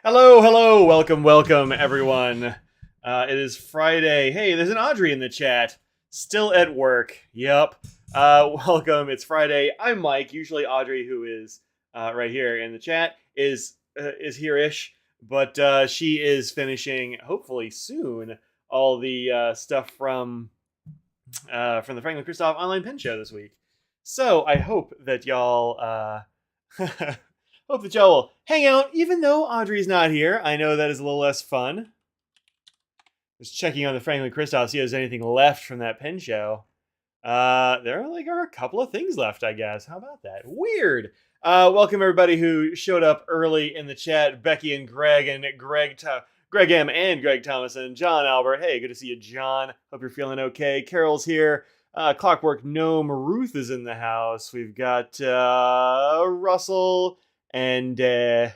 Hello, hello, welcome, everyone. It is Friday. Hey, there's an Audrey in the chat. Still at work. Yep. Welcome. It's Friday. I'm Mike. Usually Audrey, who is right here in the chat, is here-ish, but she is finishing, hopefully soon, all the stuff from the Franklin-Christoph online pin show this week. So I hope that y'all hope that y'all will hang out, even though Audrey's not here. I know that is a little less fun. Just checking on the Franklin-Christoph, see if there's anything left from that pin show. There are a couple of things left, I guess. How about that? Weird. Welcome everybody who showed up early in the chat. Becky and Greg Greg M and Greg Thomas and John Albert. Hey, good to see you, John. Hope you're feeling okay. Carol's here. Clockwork Gnome Ruth is in the house. We've got Russell and Dave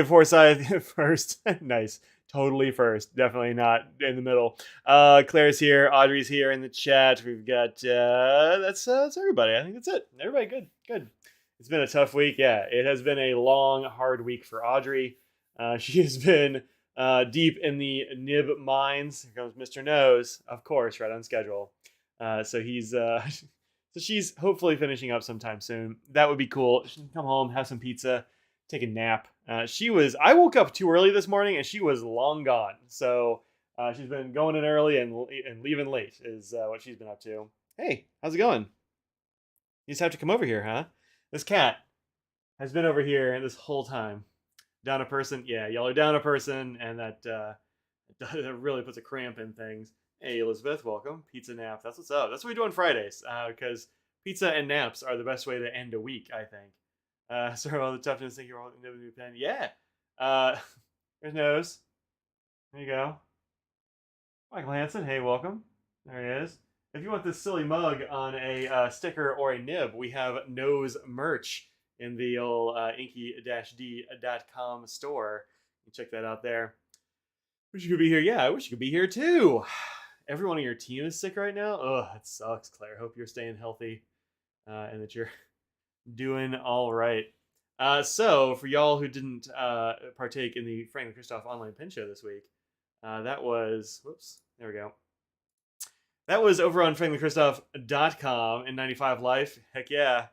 Forsyth first. Nice. Totally first. Definitely not in the middle. Claire's here. Audrey's here in the chat. We've got that's everybody. I think that's it. Everybody good. Good. It's been a tough week. Yeah, it has been a long, hard week for Audrey. She has been deep in the nib mines. Here comes Mr. Nose, of course, right on schedule. So he's so she's hopefully finishing up sometime soon. That would be cool. She can come home, have some pizza, take a nap. I woke up too early this morning and she was long gone. So she's been going in early and leaving late is what she's been up to. Hey, how's it going? You just have to come over here, huh? This cat has been over here this whole time. Down a person, yeah, y'all are down a person, and that really puts a cramp in things. Hey, Elizabeth, welcome. Pizza nap. That's what's up. That's what we do on Fridays, because pizza and naps are the best way to end a week, I think. Sorry about the toughness. Think you're all in new pen. Yeah. There's Nose. There you go. Michael Hansen. Hey, welcome. There he is. If you want this silly mug on a sticker or a nib, we have Nose merch in the old inky-d.com store. You can check that out there. Wish you could be here. Yeah, I wish you could be here too. Everyone on your team is sick right now. Ugh, that sucks, Claire. Hope you're staying healthy and that you're doing all right. So for y'all who didn't partake in the Franklin-Christoph online pin show this week, that was there we go. That was over on franklinchristoph.com in 95 Life. Heck yeah.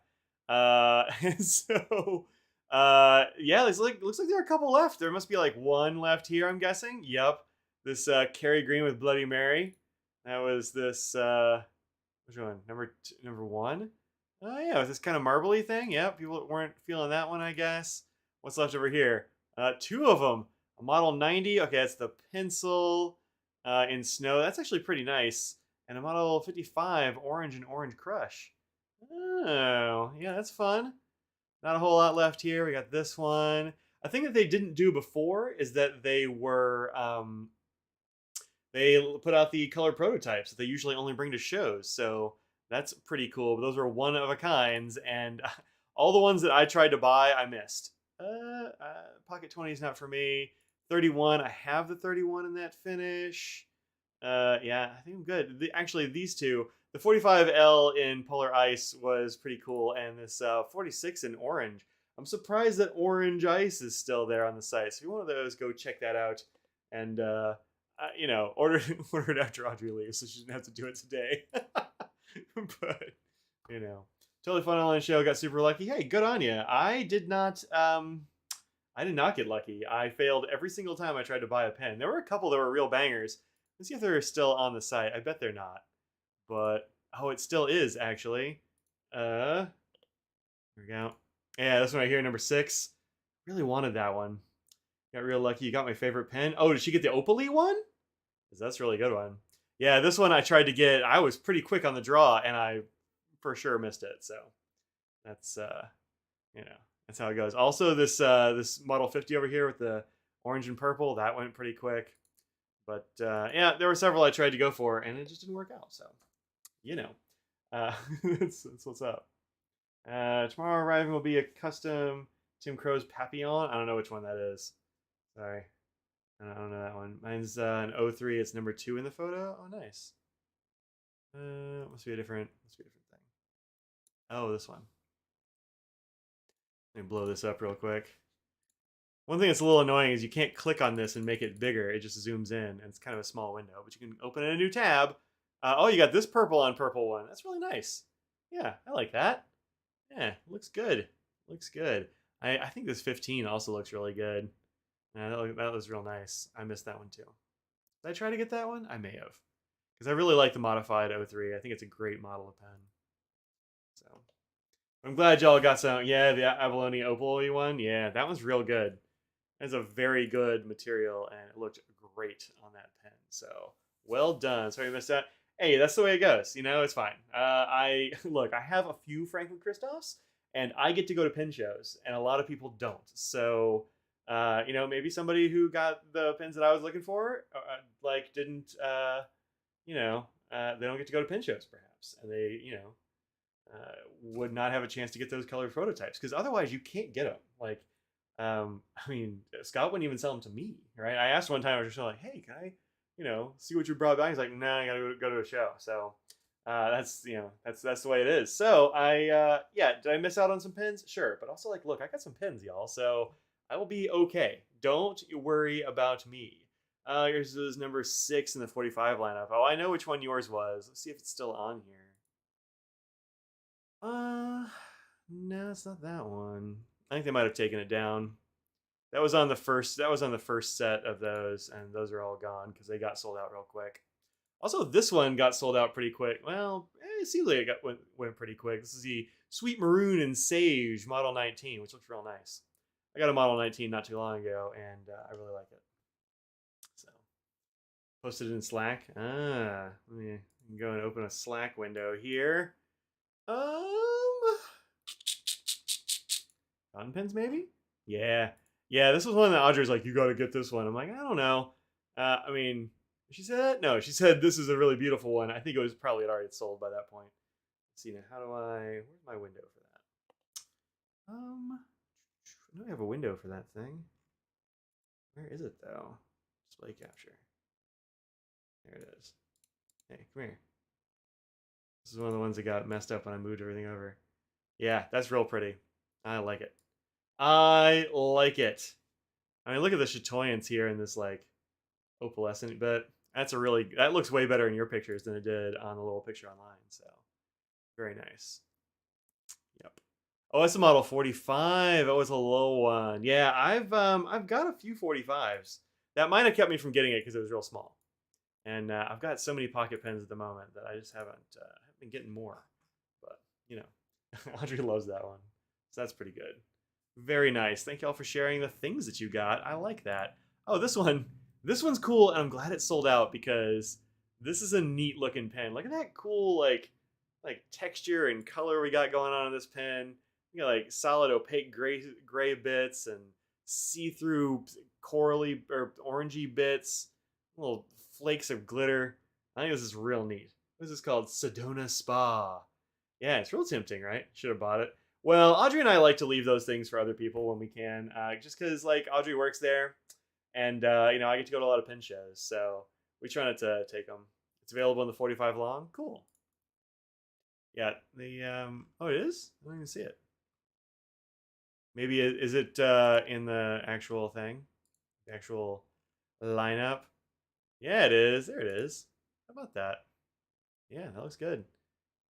So yeah, looks like there are a couple left. There must be like one left here, I'm guessing. Yep. This Carrie Green with Bloody Mary. That was this which one? Number one? Oh yeah, it was this kind of marbly thing. Yep, people weren't feeling that one, I guess. What's left over here? Two of them. A Model 90. Okay, that's the pencil in snow. That's actually pretty nice. And a Model 55 orange and orange crush. Oh, yeah, that's fun. Not a whole lot left here. We got this one. A thing that they didn't do before is that they put out the color prototypes that they usually only bring to shows. So that's pretty cool. But those were one of a kinds, and all the ones that I tried to buy, I missed. Pocket 20 is not for me. 31, I have the 31 in that finish. Yeah, I think I'm good. Actually, these two, the 45L in Polar Ice was pretty cool, and this 46 in Orange. I'm surprised that Orange Ice is still there on the site. So if you want those, go check that out, and order it after Audrey leaves, so she didn't have to do it today. But totally fun online show. Got super lucky. Hey, good on you. I did not get lucky. I failed every single time I tried to buy a pen. There were a couple that were real bangers. Let's see if they're still on the site. I bet they're not. But, oh, it still is, actually. Here we go. Yeah, this one right here, number 6. Really wanted that one. Got real lucky. You got my favorite pen. Oh, did she get the Opaly one? Because that's a really good one. Yeah, this one I tried to get. I was pretty quick on the draw, and I for sure missed it. So that's, that's how it goes. Also, this Model 50 over here with the orange and purple, that went pretty quick. But yeah, there were several I tried to go for, and it just didn't work out. So, that's what's up. Tomorrow arriving will be a custom Tim Crow's Papillon. I don't know which one that is. Sorry, I don't know that one. Mine's an 03. It's number 2 in the photo. Oh, nice. Must be a different thing. Oh, this one. Let me blow this up real quick. One thing that's a little annoying is you can't click on this and make it bigger. It just zooms in, and it's kind of a small window. But you can open in a new tab. Oh, you got this purple on purple one. That's really nice. Yeah, I like that. Yeah, looks good. Looks good. I think this 15 also looks really good. That was real nice. I missed that one too. Did I try to get that one? I may have. Because I really like the modified O3. I think it's a great model of pen. So I'm glad y'all got some. Yeah, the Abalone Opal one. Yeah, that one's real good. It's a very good material, and it looked great on that pen. So well done. Sorry you missed that. Hey, that's the way it goes. You know, it's fine. I look. I have a few Franklin-Christophs, and I get to go to pen shows, and a lot of people don't. So, you know, maybe somebody who got the pens that I was looking for, like, didn't, you know, they don't get to go to pen shows, perhaps, and they, you know, would not have a chance to get those colored prototypes because otherwise you can't get them. Like, I mean, Scott wouldn't even sell them to me, right? I asked one time, I was just like, "Hey, can I, you know, see what you brought back?" He's like, "No, I gotta go to a show." So that's you know that's the way it is. So yeah, did I miss out on some pins? Sure, but also like, look, I got some pins, y'all. So I will be okay. Don't worry about me. Yours is number 6 in the 45 lineup. Oh, I know which one yours was. Let's see if it's still on here. No, it's not that one. I think they might have taken it down. That was on the first. That was on the first set of those, and those are all gone because they got sold out real quick. Also, this one got sold out pretty quick. Well, it seems like it went pretty quick. This is the Sweet Maroon and Sage Model 19, which looks real nice. I got a Model 19 not too long ago, and I really like it. So, posted it in Slack. Let me go and open a Slack window here. Fountain pens, maybe? Yeah. Yeah, this was one that Audrey's like, you got to get this one. I'm like, I don't know. I mean, she said that? No, she said this is a really beautiful one. I think it was probably already sold by that point. Let's see now. How do I? Where's my window for that? I don't have a window for that thing. Where is it though? Display capture. There it is. Hey, come here. This is one of the ones that got messed up when I moved everything over. Yeah, that's real pretty. I like it. I like it. I mean, look at the chatoyance here in this like opalescent, but that looks way better in your pictures than it did on the little picture online. So very nice. Yep. Oh, it's a model 45. Oh, it's a low one. Yeah, I've got a few 45s. That might have kept me from getting it because it was real small. And I've got so many pocket pens at the moment that I just haven't been getting more. But you know, Audrey loves that one, so that's pretty good. Very nice. Thank y'all for sharing the things that you got. I like that. Oh, this one's cool, and I'm glad it sold out because this is a neat looking pen. Look at that cool like texture and color we got going on in this pen. You got like solid opaque gray bits and see-through corally or orangey bits, little flakes of glitter. I think this is real neat. This is called Sedona Spa. Yeah, it's real tempting, right? Should have bought it. Well, Audrey and I like to leave those things for other people when we can, just because like Audrey works there, and you know I get to go to a lot of pen shows, so we try not to take them. It's available in the 45 long. Cool. Yeah. Oh, it is. I don't even see it. Maybe is it in the actual thing, the actual lineup? Yeah, it is. There it is. How about that? Yeah, that looks good.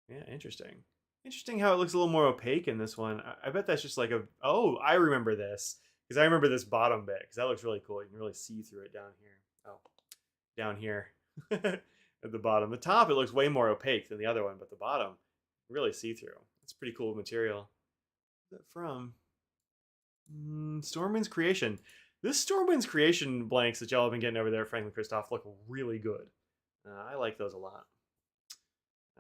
Yeah, interesting. Interesting how it looks a little more opaque in this one. I bet that's just like a. Oh, I remember this because I remember this bottom bit because that looks really cool. You can really see through it down here. Oh, down here at the bottom. The top it looks way more opaque than the other one, but the bottom really see through. It's pretty cool material. Where's that from? Stormwind's Creation. This Stormwind's Creation blanks that y'all have been getting over there at Franklin-Christoph look really good. I like those a lot.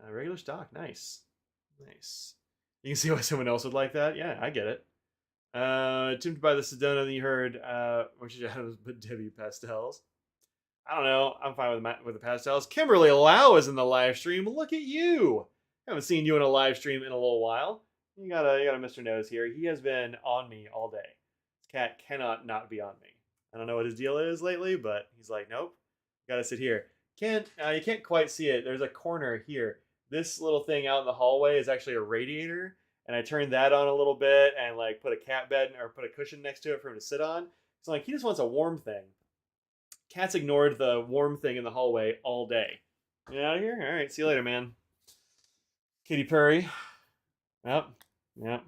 Regular stock, nice. Nice. You can see why someone else would like that. Yeah, I get it. Tempted by the Sedona that you heard, which is but Debbie pastels. I don't know. I'm fine with the pastels. Kimberly Lau is in the live stream. Look at you. I haven't seen you in a live stream in a little while. You got a Mr. Nose here. He has been on me all day. This cat cannot not be on me. I don't know what his deal is lately, but he's like, nope, gotta sit here. You can't quite see it. There's a corner here. This little thing out in the hallway is actually a radiator, and I turned that on a little bit and like put a cat bed or put a cushion next to it for him to sit on So like he just wants a warm thing. Cat's ignored the warm thing in the hallway all day. Get out of here. All right, see you later, man. Katy Perry. Yep, yep.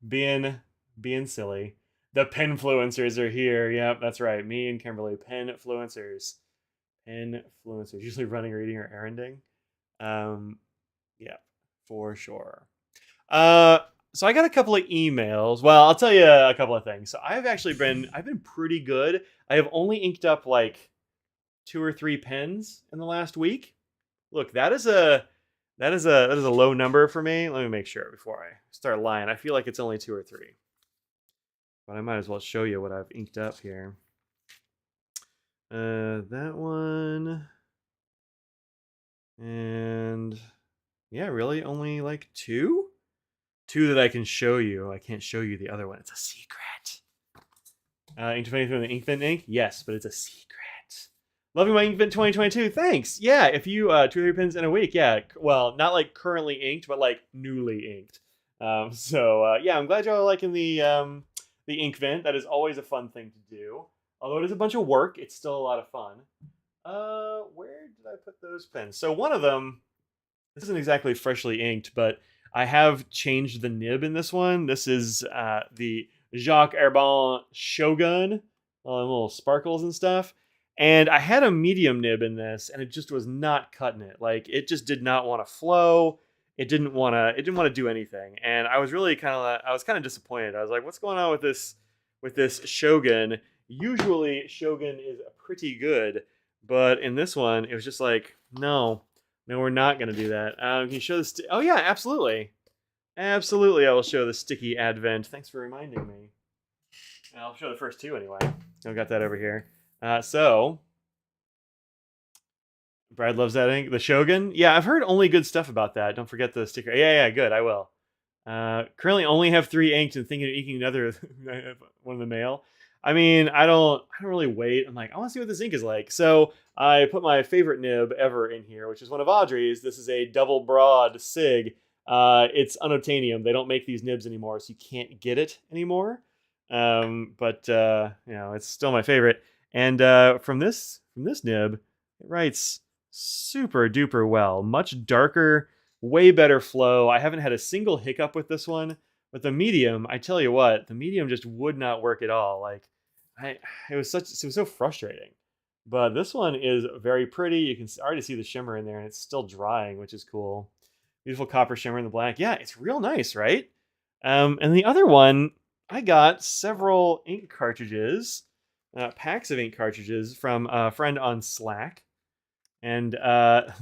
Being being silly. The penfluencers are here. Yep, that's right. Me and Kimberly, penfluencers. Penfluencers. Usually running or eating or erranding. Um, yeah, for sure. Uh, so I got a couple of emails. Well, I'll tell you a couple of things. So I've been pretty good. I have only inked up like 2 or 3 pens in the last week. Look, that is a low number for me. Let me make sure before I start lying. I feel like it's only 2 or 3, but I might as well show you what I've inked up here. That one, and yeah, really only like two that I can show you. I can't show you the other one. It's a secret. Inked 23 with the Inkvent ink? Yes, but it's a secret. Loving my Inkvent 2022. Thanks. Yeah, if you 2 or 3 pins in a week, yeah. Well, not like currently inked, but like newly inked. Yeah, I'm glad y'all are liking the Inkvent. That is always a fun thing to do. Although it is a bunch of work, it's still a lot of fun. Where did I put those pens? So one of them, this isn't exactly freshly inked, but I have changed the nib in this one. This is the Jacques Herbin Shogun, little sparkles and stuff. And I had a medium nib in this, and it just was not cutting it. Like it just did not want to flow. It didn't want to do anything. And I was really kind of disappointed. I was like, what's going on with this Shogun? Usually Shogun is pretty good, but in this one, it was just like, no, we're not gonna do that. Can you show this? Oh yeah, absolutely. Absolutely, I will show the sticky advent. Thanks for reminding me. I'll show the first two anyway. I've got that over here. So, Brad loves that ink. The Shogun? Yeah, I've heard only good stuff about that. Don't forget the sticker. Yeah, good, I will. Currently only have 3 inked and thinking of inking another one in the mail. I mean, I don't really wait. I'm like, I want to see what this ink is like. So I put my favorite nib ever in here, which is one of Audrey's. This is a double broad SIG. It's unobtainium. They don't make these nibs anymore, so you can't get it anymore. But it's still my favorite. And from this nib, it writes super duper well. Much darker, way better flow. I haven't had a single hiccup with this one. But the medium, I tell you what, the medium just would not work at all. Like, it was so frustrating. But this one is very pretty. You can already see the shimmer in there, and it's still drying, which is cool. Beautiful copper shimmer in the black. Yeah, it's real nice, right? And the other one, I got several ink cartridges, packs of ink cartridges from a friend on Slack. And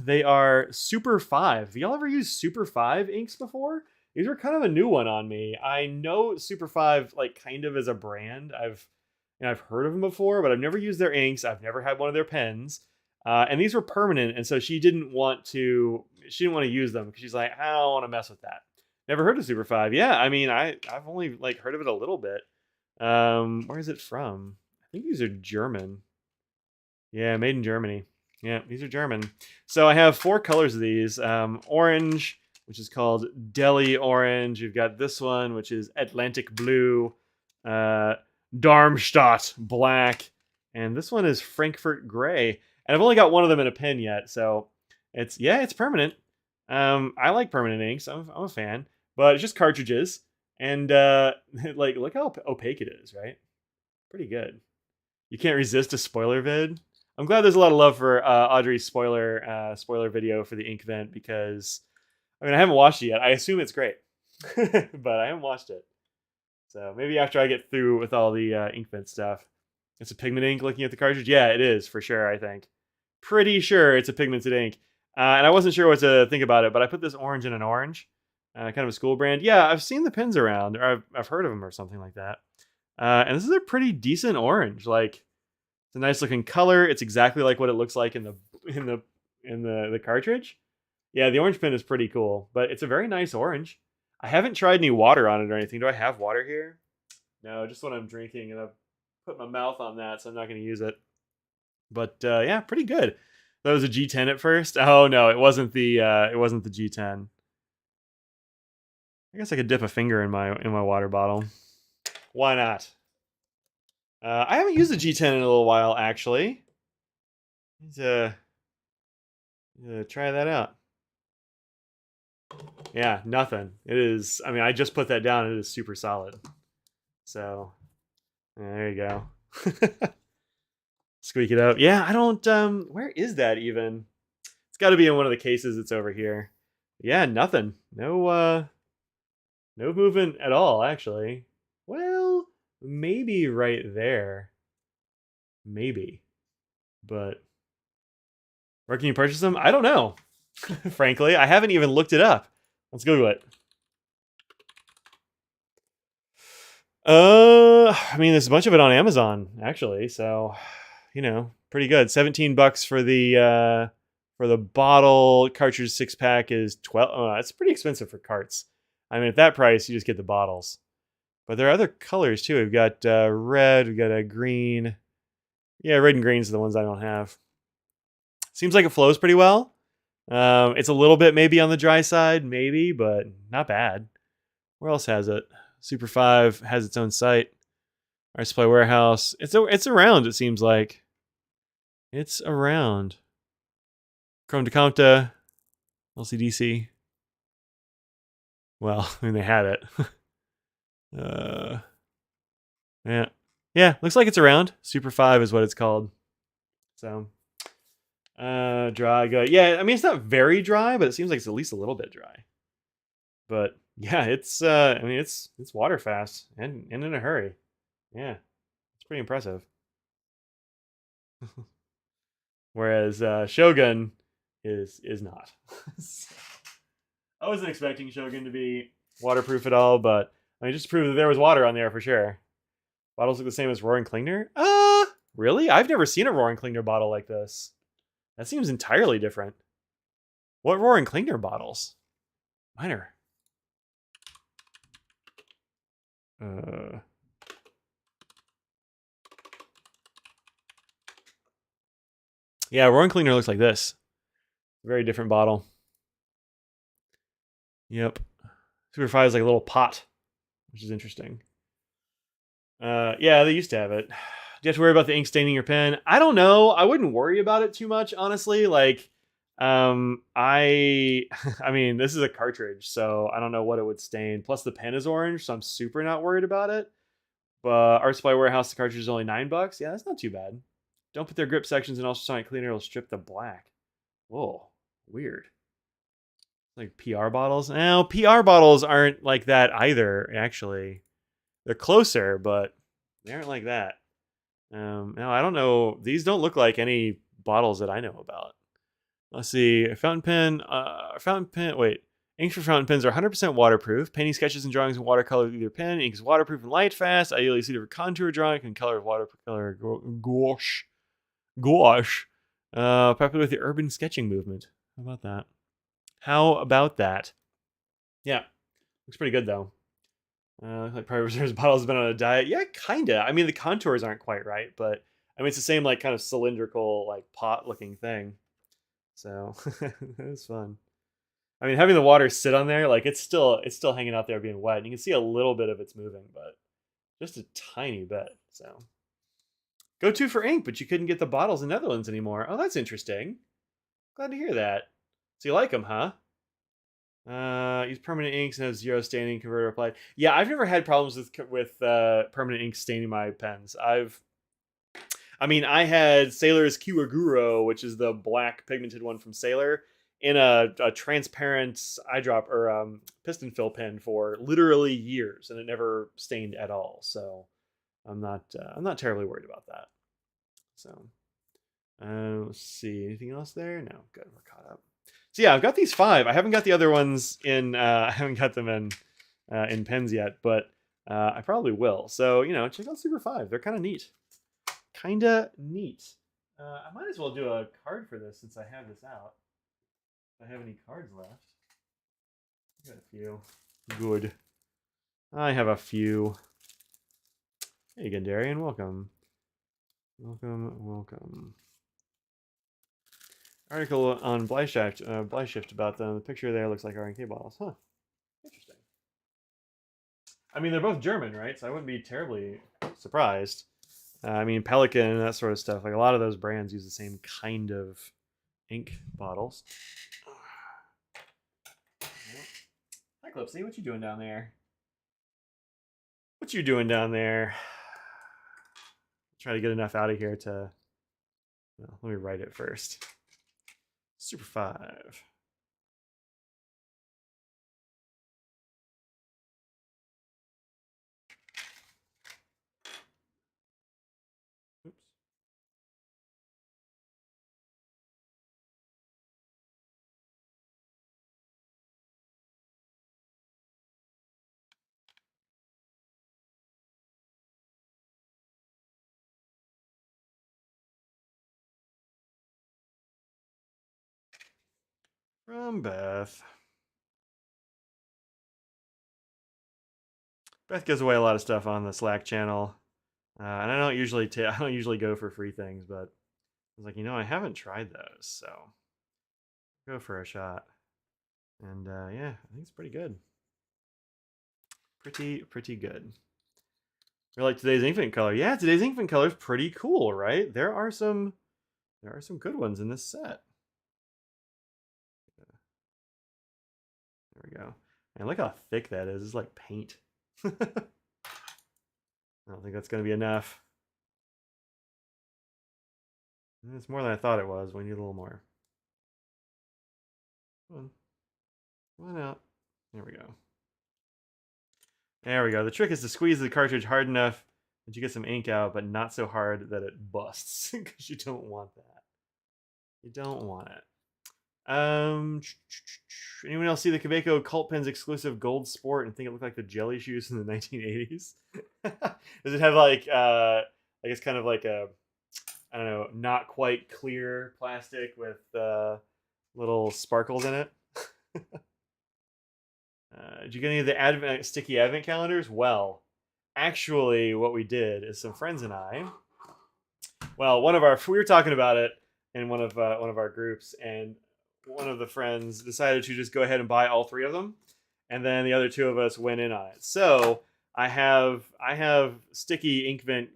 they are Super 5. Have y'all ever used Super 5 inks before? These are kind of a new one on me. I know Super 5 like kind of as a brand. I've heard of them before, but I've never used their inks. I've never had one of their pens. And these were permanent, and so she didn't want to use them because she's like, I don't want to mess with that. Never heard of Super 5. Yeah, I mean, I've only like heard of it a little bit. Where is it from? I think these are German. Yeah, made in Germany. Yeah, these are German. So I have 4 colors of these. Orange, which is called Delhi Orange. You've got this one, which is Atlantic Blue. Darmstadt Black. And this one is Frankfurt Gray. And I've only got one of them in a pen yet, so it's permanent. I like permanent inks. I'm a fan. But it's just cartridges. And like, look how opaque it is, right? Pretty good. You can't resist a spoiler vid. I'm glad there's a lot of love for Audrey's spoiler video for the Inkvent because I haven't watched it yet. I assume it's great, but I haven't watched it. So maybe after I get through with all the Inkvent stuff. It's a pigment ink looking at the cartridge. Yeah, it is for sure, I think. Pretty sure it's a pigmented ink. And I wasn't sure what to think about it, but I put this orange in an orange, kind of a school brand. Yeah, I've seen the pins around, or I've heard of them or something like that. And this is a pretty decent orange. Like, it's a nice looking color. It's exactly like what it looks like in the cartridge. Yeah, the orange pen is pretty cool, but it's a very nice orange. I haven't tried any water on it or anything. Do I have water here? No, just what I'm drinking, and I've put my mouth on that, so I'm not going to use it. But yeah, pretty good. That was a G10 at first. Oh no, it wasn't the G10. I guess I could dip a finger in my water bottle. Why not? I haven't used the G10 in a little while, actually. Need to try that out. Yeah, nothing. It is. I mean, I just put that down. It is super solid. So there you go. Squeak it up. Yeah, I don't. Where is that even? It's got to be in one of the cases. It's over here. Yeah, nothing. No. No movement at all. Actually. Well, maybe right there. Maybe. But where can you purchase them? I don't know. Frankly, I haven't even looked it up. Let's Google it. I mean, there's a bunch of it on Amazon actually, so you know, pretty good. $17 for the bottle. Cartridge 6-pack is 12. Oh, that's pretty expensive for carts. I mean, at that price, you just get the bottles. But there are other colors too. We've got red. We've got a green. Yeah, red and greens are the ones I don't have. Seems like it flows pretty well. It's a little bit maybe on the dry side, maybe, but not bad. Where else has it? Super 5 has its own site. Our Supply Warehouse. It's around, it seems like. It's around. Chrome Decomta. LCDC. Well, I mean, they had it. Yeah. Yeah, looks like it's around. Super 5 is what it's called. So, dry, good. Yeah, I mean, it's not very dry, but it seems like it's at least a little bit dry. But yeah, it's I mean, it's water fast and in a hurry. Yeah, it's pretty impressive. Whereas Shogun is not. I wasn't expecting Shogun to be waterproof at all, but I mean, just to prove that there was water on there for sure. Bottles look the same as Roaring Klingner? Really? I've never seen a Roaring Klingner bottle like this. That seems entirely different. What Roaring Klingner bottles? Mine are. Yeah, Roaring Klingner looks like this. Very different bottle. Yep. Super 5 is like a little pot, which is interesting. Yeah, they used to have it. Do you have to worry about the ink staining your pen? I don't know. I wouldn't worry about it too much, honestly. Like, I mean, this is a cartridge, so I don't know what it would stain. Plus, the pen is orange, so I'm super not worried about it. But Art Supply Warehouse, the cartridge is only $9. Yeah, that's not too bad. Don't put their grip sections in ultrasonic cleaner; it'll strip the black. Whoa, weird. Like PR bottles? No, PR bottles aren't like that either. Actually, they're closer, but they aren't like that. Now I don't know. These don't look like any bottles that I know about. Let's see. Fountain pen. Wait. Inks for fountain pens are 100% waterproof. Painting sketches and drawings in watercolor with either pen. Ink is waterproof and light fast. Ideally suited for contour drawing and color watercolor gouache. Gouache. Popular with the urban sketching movement. How about that? How about that? Yeah. Looks pretty good though. Like Private Reserve's bottles have been on a diet. Yeah, kinda. I mean, the contours aren't quite right, but I mean, it's the same like kind of cylindrical like pot looking thing. So it was fun. I mean, having the water sit on there, like it's still hanging out there being wet. And you can see a little bit of it's moving, but just a tiny bit. So go to for ink, but you couldn't get the bottles in Netherlands anymore. Oh, that's interesting. Glad to hear that. So you like them, huh? Use permanent inks and have zero staining converter applied. Yeah, I've never had problems with permanent ink staining my pens. I mean, I had Sailor's Kiwaguro, which is the black pigmented one from Sailor, in a transparent eyedrop or piston fill pen for literally years, and it never stained at all. So I'm not terribly worried about that. So let's see, anything else there? No, good, we're caught up. So yeah, I've got these 5. I haven't got the other ones in. I haven't got them in pens yet, but I probably will. So you know, check out Super 5. They're kind of neat. Kinda neat. I might as well do a card for this since I have this out. If I have any cards left. I got a few. Good. I have a few. Hey again, Darian. Welcome. Welcome. Article on Bleistift about them. The picture there looks like RNK bottles. Huh. Interesting. I mean, they're both German, right? So I wouldn't be terribly surprised. I mean, Pelican and that sort of stuff. Like a lot of those brands use the same kind of ink bottles. Hi, Clipsy. What you doing down there? What you doing down there? Try to get enough out of here to. Well, let me write it first. Super 5. Oops. From Beth. Beth gives away a lot of stuff on the Slack channel, and I don't usually go for free things, but I was like, I haven't tried those, so go for a shot. And yeah, I think it's pretty good. Pretty good. You're like today's Infant color. Yeah, today's Infant color is pretty cool, right? There are some good ones in this set. There we go. And look how thick that is. It's like paint. I don't think that's going to be enough. It's more than I thought it was. We need a little more. Come on out. There we go. There we go. The trick is to squeeze the cartridge hard enough that you get some ink out, but not so hard that it busts, because you don't want that. You don't want it. Anyone else see the Kaweco Cult Pens exclusive Gold Sport and think it looked like the jelly shoes in the 1980s? Does it have like I guess kind of like a, I don't know, not quite clear plastic with little sparkles in it? Did you get any of the sticky advent calendars? Well, actually, what we did is some friends and I. Well, we were talking about it in one of our groups, and one of the friends decided to just go ahead and buy all 3 of them, and then the other 2 of us went in on it. So I have sticky ink vent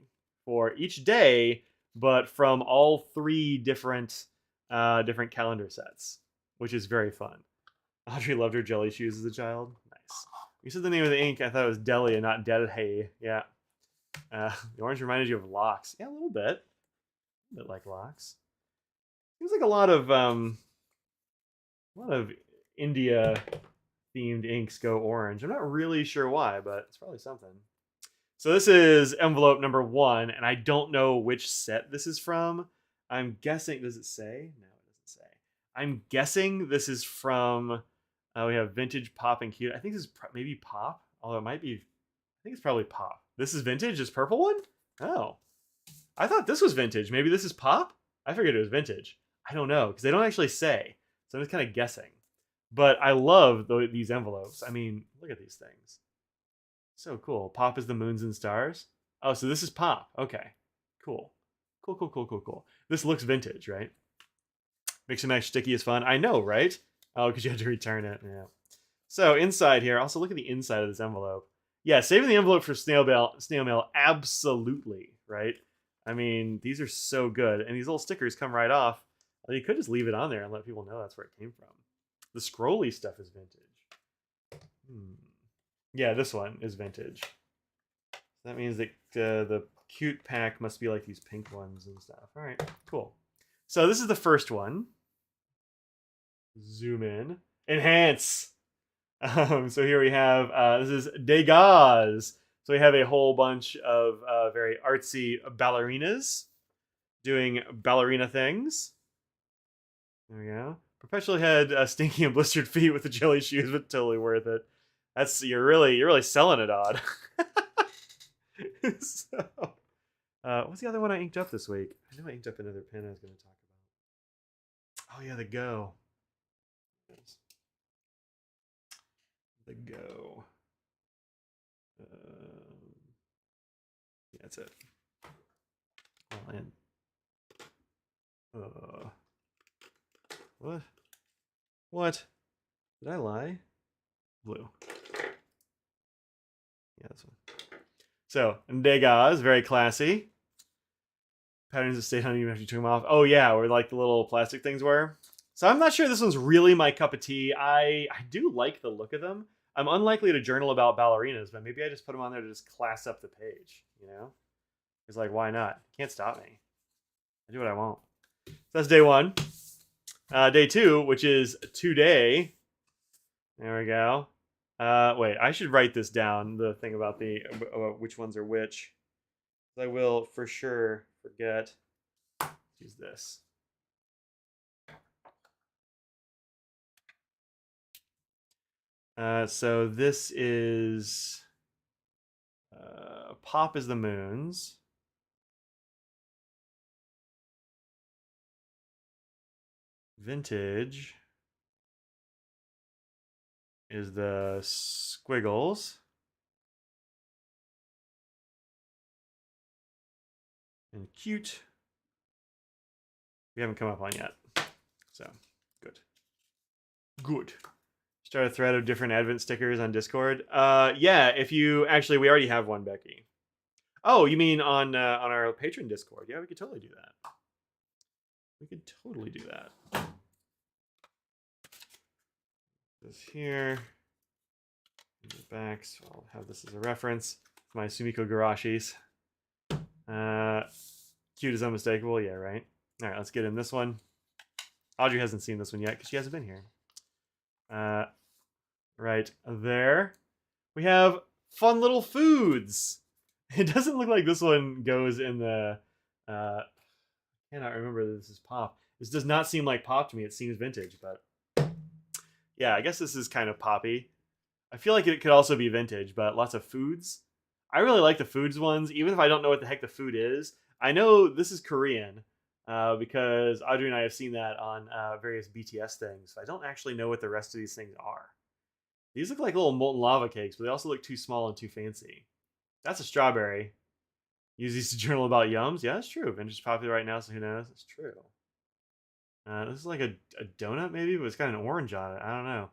for each day, but from all 3 different calendar sets, which is very fun. Audrey loved her jelly shoes as a child. Nice. You said the name of the ink. I thought it was Deli and not Delhay. Yeah. The orange reminded you of Locks. Yeah, a little bit. A bit like Locks. Seems like a lot of India themed inks go orange. I'm not really sure why, but it's probably something. So this is envelope number 1, and I don't know which set this is from. I'm guessing. Does it say? No, it doesn't say. I'm guessing this is from. We have vintage, pop, and cute. I think this is maybe pop, although it might be. I think it's probably pop. This is vintage. This purple one. Oh, I thought this was vintage. Maybe this is pop. I figured it was vintage. I don't know because they don't actually say, so I'm just kind of guessing. But I love these envelopes. I mean, look at these things. So cool. Pop is the moons and stars. Oh, so this is pop. Okay, cool. Cool. This looks vintage, right? Mix and match sticky is fun. I know, right? Oh, because you had to return it. Yeah. So inside here, also look at the inside of this envelope. Yeah, saving the envelope for snail mail, absolutely, right? I mean, these are so good, and these little stickers come right off. Well, you could just leave it on there and let people know that's where it came from. The scrolly stuff is vintage. Yeah, this one is vintage. That means that the cute pack must be like these pink ones and stuff. All right, cool. So this is the first one. Zoom in. Enhance. So here we have, this is Degas. So we have a whole bunch of very artsy ballerinas doing ballerina things. There we go. Perpetually had stinky and blistered feet with the jelly shoes, but totally worth it. You're really selling it, Odd. So, what's the other one I inked up this week? I know I inked up another pen I was going to talk about. Oh yeah, the Go. The Go. Yeah, that's it. Oh, and what? Did I lie? Blue. Yeah, this one. So, Degas, very classy. Patterns that stayed on even after you took them off. Oh yeah, where like the little plastic things were. So I'm not sure this one's really my cup of tea. I do like the look of them. I'm unlikely to journal about ballerinas, but maybe I just put them on there to just class up the page, you know? It's like, why not? Can't stop me. I do what I want. So that's day one. Day two, which is today. There we go. Wait, I should write this down, the thing about the which ones are which. I will for sure forget. Let's use this. So this is Pop is the moons. Vintage is the squiggles. And cute, we haven't come up on yet. So, good. Good. Start a thread of different Advent stickers on Discord. Yeah, if you... Actually, we already have one, Becky. Oh, you mean on our patron Discord? Yeah, we could totally do that. We could totally do that. This here. In the back, so I'll have this as a reference. My Sumiko Garashis. Cute is unmistakable. Yeah, right. All right, let's get in this one. Audrey hasn't seen this one yet because she hasn't been here. Right there. We have fun little foods. It doesn't look like this one goes in the... I cannot remember that this is Pop. This does not seem like Pop to me. It seems vintage, but... Yeah, I guess this is kind of poppy. I feel like it could also be vintage, but lots of foods. I really like the foods ones, even if I don't know what the heck the food is. I know this is Korean because Audrey and I have seen that on various BTS things. So I don't actually know what the rest of these things are. These look like little molten lava cakes, but they also look too small and too fancy. That's a strawberry. Use these to journal about yums. Yeah, that's true. Vintage is popular right now, so who knows? It's true. This is like a donut, maybe, but it's got an orange on it. I don't know.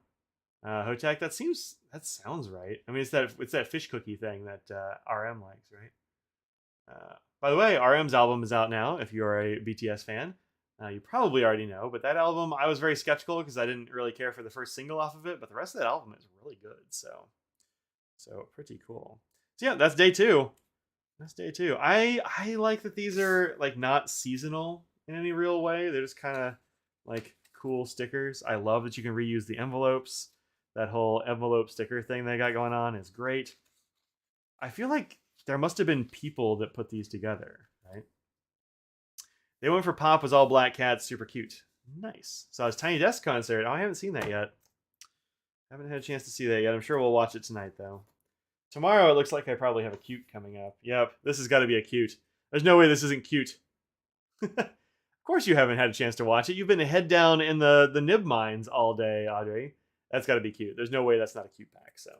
Hotak, that sounds right. I mean, it's that fish cookie thing that RM likes, right? By the way, RM's album is out now. If you're a BTS fan, you probably already know. But that album, I was very skeptical because I didn't really care for the first single off of it. But the rest of that album is really good. So pretty cool. So yeah, that's day two. That's day two. I like that these are like not seasonal in any real way. They're just kind of like cool stickers. I love that you can reuse the envelopes. That whole envelope sticker thing they got going on is great. I feel like there must have been people that put these together, right? They went for Pop was all black cats, super cute. Nice. So it's Tiny Desk concert. Oh, I haven't seen that yet. Haven't had a chance to see that yet. I'm sure we'll watch it tonight, though. Tomorrow, it looks like I probably have a cute coming up. Yep, this has got to be a cute. There's no way this isn't cute. Of course you haven't had a chance to watch it. You've been head down in the nib mines all day, Audrey. That's got to be cute. There's no way that's not a cute pack. So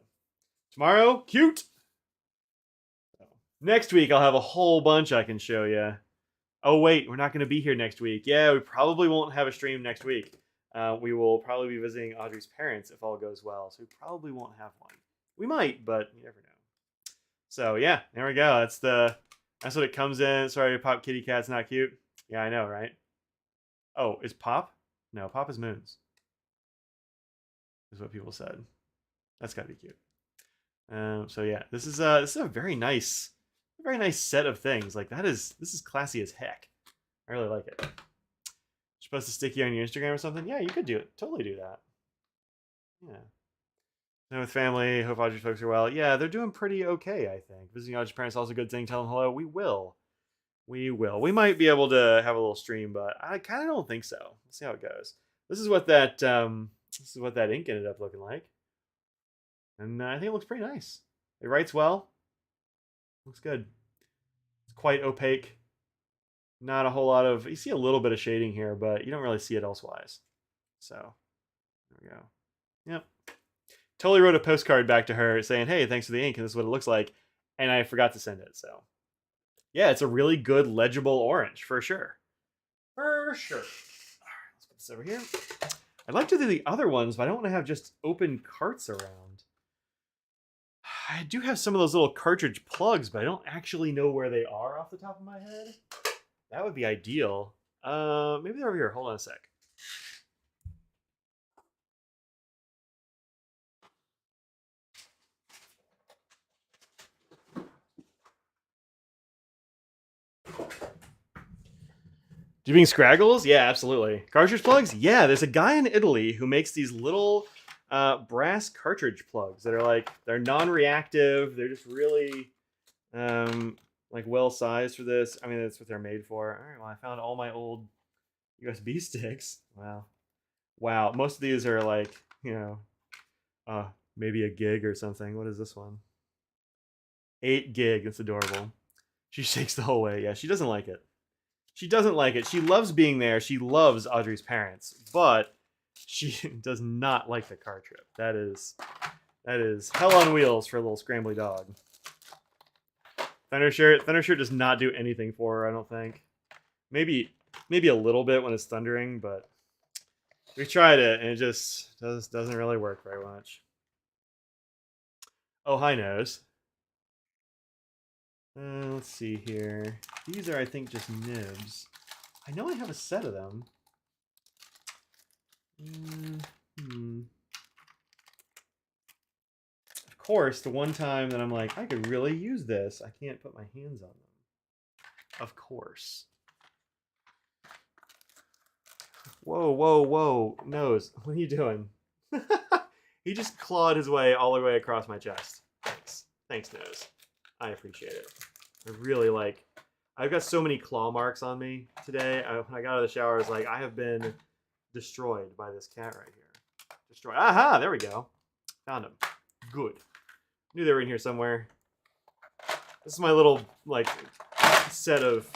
tomorrow, cute. So, next week, I'll have a whole bunch I can show you. Oh, wait, we're not going to be here next week. Yeah, we probably won't have a stream next week. We will probably be visiting Audrey's parents if all goes well. So we probably won't have one. We might, but you never know. So yeah, there we go. That's what it comes in. Sorry, Pop Kitty Cat's not cute. Yeah, I know, right? Oh, is Pop? No, Pop is Moons. Is what people said. That's gotta be cute. So yeah, this is a very nice set of things. Like this is classy as heck. I really like it. You're supposed to stick you on your Instagram or something? Yeah, you could do it. Totally do that. Yeah. And with family, hope Audrey's folks are well. Yeah, they're doing pretty okay, I think. Visiting Audrey's parents is also a good thing. Tell them hello. We will. We will. We might be able to have a little stream, but I kind of don't think so. We'll see how it goes. This is what that ink ended up looking like. And I think it looks pretty nice. It writes well. Looks good. It's quite opaque. Not a whole lot of... You see a little bit of shading here, but you don't really see it elsewise. So, there we go. Yep. Totally wrote a postcard back to her saying, hey, thanks for the ink, and this is what it looks like. And I forgot to send it, so. Yeah, it's a really good legible orange, for sure. For sure. All right, let's put this over here. I'd like to do the other ones, but I don't want to have just open carts around. I do have some of those little cartridge plugs, but I don't actually know where they are off the top of my head. That would be ideal. Maybe they're over here. Hold on a sec. Do you mean Scraggles? Yeah, absolutely. Cartridge plugs? Yeah, there's a guy in Italy who makes these little brass cartridge plugs that are like, they're non-reactive. They're just really like well sized for this. I mean, that's what they're made for. All right, well, I found all my old USB sticks. Wow. Wow. Most of these are like, maybe a gig or something. What is this one? 8 gig. That's adorable. She shakes the whole way. Yeah, she doesn't like it. She doesn't like it. She loves being there. She loves Audrey's parents, but she does not like the car trip. That is hell on wheels for a little scrambly dog. Thundershirt does not do anything for her, I don't think. Maybe a little bit when it's thundering, but we tried it and it just doesn't really work very much. Oh, hi nose. Let's see here. These are, I think, just nibs. I know I have a set of them. Of course, the one time that I'm like, I could really use this, I can't put my hands on them. Of course. Whoa, whoa, whoa. Nose, what are you doing? He just clawed his way all the way across my chest. Thanks. Thanks, Nose. I appreciate it. I really like... I've got so many claw marks on me today. When I got out of the shower, I was like, I have been destroyed by this cat right here. Destroyed. Aha! There we go. Found him. Good. Knew they were in here somewhere. This is my little, like, set of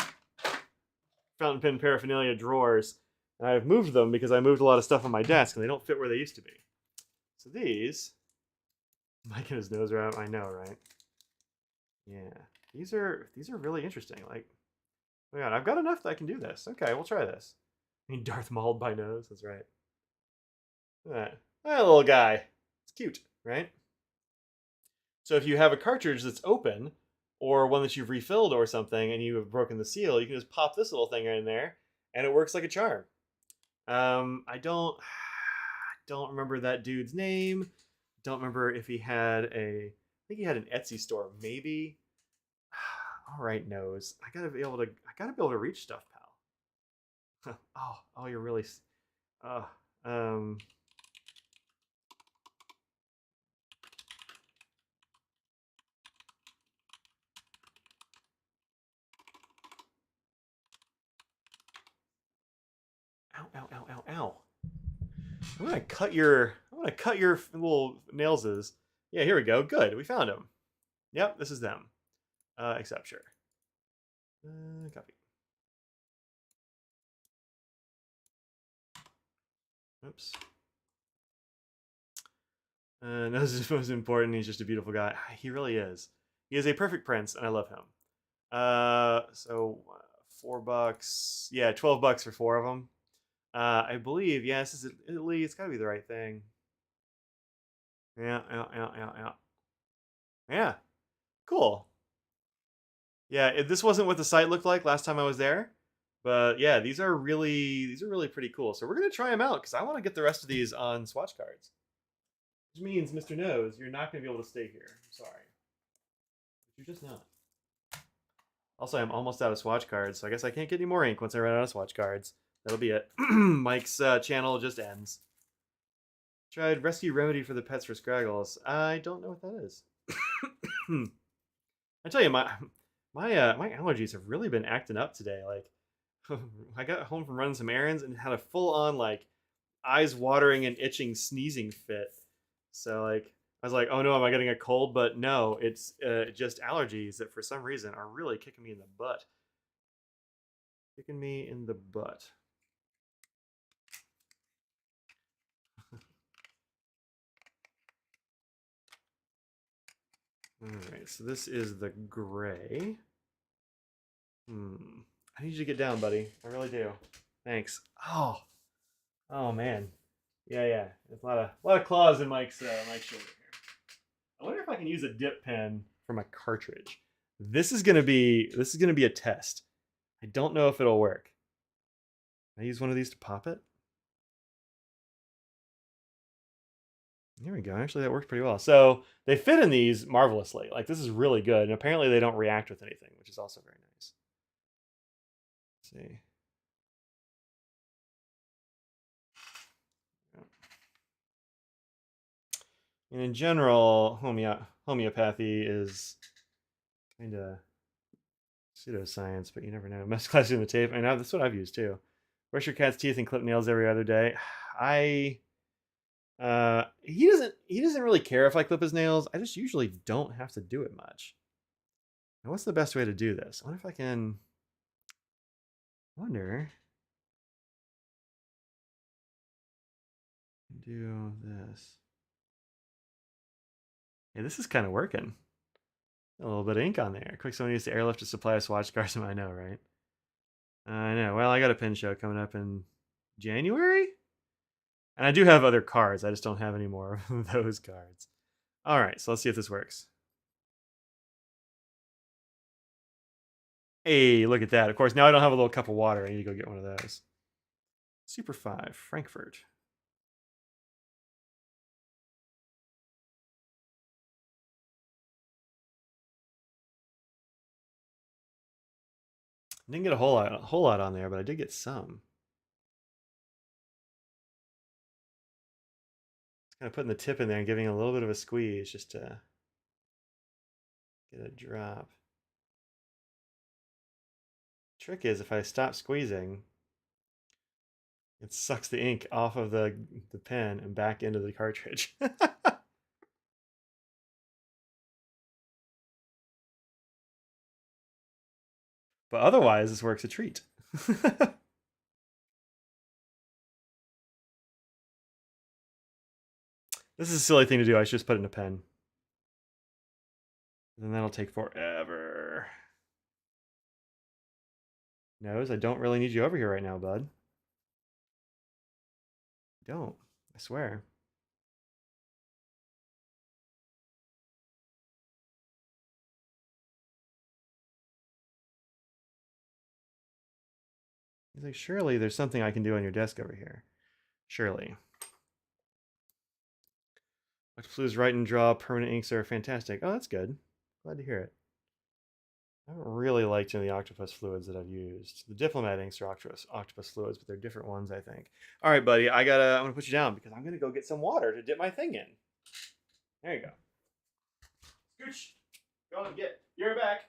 fountain pen paraphernalia drawers. And I've moved them because I moved a lot of stuff on my desk and they don't fit where they used to be. So these... Mike and his nose are out. I know, right? Yeah. These are really interesting. Like, oh my god, I've got enough that I can do this. Okay, we'll try this. I mean, Darth Mauled by nose. That's right. Look at that. That little guy. It's cute, right? So if you have a cartridge that's open, or one that you've refilled or something, and you have broken the seal, you can just pop this little thing in there, and it works like a charm. I don't remember that dude's name. Don't remember if he had I think he had an Etsy store, maybe. All right, nose. I gotta be able to reach stuff, pal. Oh, you're really. Uh, um. Ow! Ow! Ow! Ow! Ow! I'm gonna cut your little nailses. Yeah, here we go. Good, we found them. Yep, this is them. Accept, sure. Copy. Oops. Nose is most important. He's just a beautiful guy. He really is. He is a perfect prince, and I love him. So $4. Yeah, $12 for 4 of them. I believe. Yeah, this is Italy. It's got to be the right thing. Yeah. Yeah. Cool. Yeah, this wasn't what the site looked like last time I was there, but yeah, these are really pretty cool. So we're gonna try them out because I want to get the rest of these on swatch cards. Which means, Mr. Nose, you're not gonna be able to stay here. I'm sorry, but you're just not. Also, I'm almost out of swatch cards, so I guess I can't get any more ink once I run out of swatch cards. That'll be it. Mike's channel just ends. Tried rescue remedy for the pets for Scraggles. I don't know what that is. I tell you, my allergies have really been acting up today. Like, I got home from running some errands and had a full on like eyes watering and itching sneezing fit. So like, I was like, oh no, am I getting a cold? But no, it's just allergies that for some reason are really kicking me in the butt. Kicking me in the butt. All right, so this is the gray. I need you to get down, buddy. I really do. Thanks. Oh man. Yeah. There's a lot of claws in Mike's shoulder here. I wonder if I can use a dip pen from a cartridge. This is gonna be a test. I don't know if it'll work. Can I use one of these to pop it? Here we go. Actually, that works pretty well. So they fit in these marvelously. Like, this is really good. And apparently they don't react with anything, which is also very nice. Let's see. And in general, homeopathy is kind of pseudoscience, but you never know. Mess class in the tape. I know that's what I've used too. Brush your cat's teeth and clip nails every other day. He doesn't really care if I clip his nails. I just usually don't have to do it much. Now, what's the best way to do this? I wonder if I can. Do this. Yeah, this is kind of working. A little bit of ink on there. Quick, someone needs to airlift a supply of swatch cards. I know, right? I know. Well, I got a pin show coming up in January. And I do have other cards. I just don't have any more of those cards. All right, so let's see if this works. Hey, look at that. Of course, now I don't have a little cup of water. I need to go get one of those. Super 5, Frankfurt. I didn't get a whole lot on there, but I did get some. Just kind of putting the tip in there and giving it a little bit of a squeeze just to get a drop. Trick is, if I stop squeezing, it sucks the ink off of the pen and back into the cartridge. But otherwise, this works a treat. This is a silly thing to do. I should just put it in a pen. And then that'll take forever. Nose, I don't really need you over here right now, bud. Don't. I swear. He's like, surely there's something I can do on your desk over here. Surely. Octaflu's write and draw permanent inks are fantastic. Oh, that's good. Glad to hear it. I haven't really liked any of the octopus fluids that I've used. The diplomat inks are octopus fluids, but they're different ones, I think. All right, buddy. I'm gonna put you down because I'm gonna go get some water to dip my thing in. There you go. Scooch. Go and get. You're back.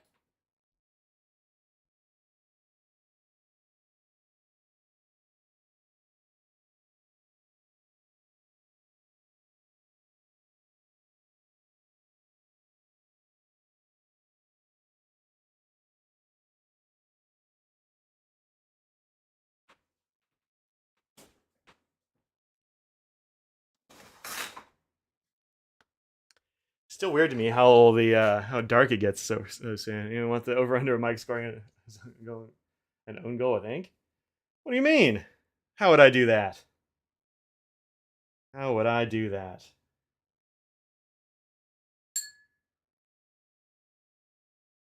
Still weird to me how dark it gets so soon. You know, want the over under of Mike scoring an own goal with ink? What do you mean? How would I do that? How would I do that?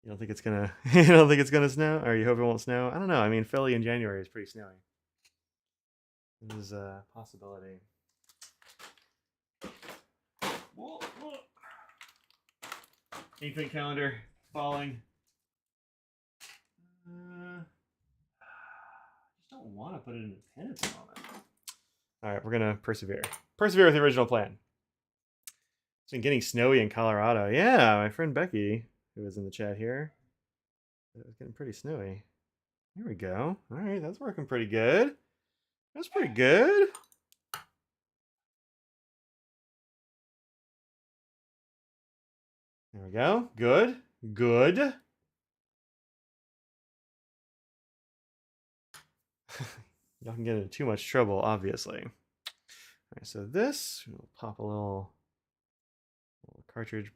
You don't think it's gonna? You don't think it's gonna snow, or you hope it won't snow? I don't know. I mean, Philly in January is pretty snowy. This is a possibility. Advent calendar falling. I just don't want to put it in the pen at the moment. All right, we're gonna persevere. Persevere with the original plan. It's been getting snowy in Colorado. Yeah, my friend Becky, who was in the chat here, it was getting pretty snowy. Here we go. All right, that's working pretty good. That's pretty good. There we go. Good. Good. Y'all can get into too much trouble, obviously. All right, so this, we'll pop a little cartridge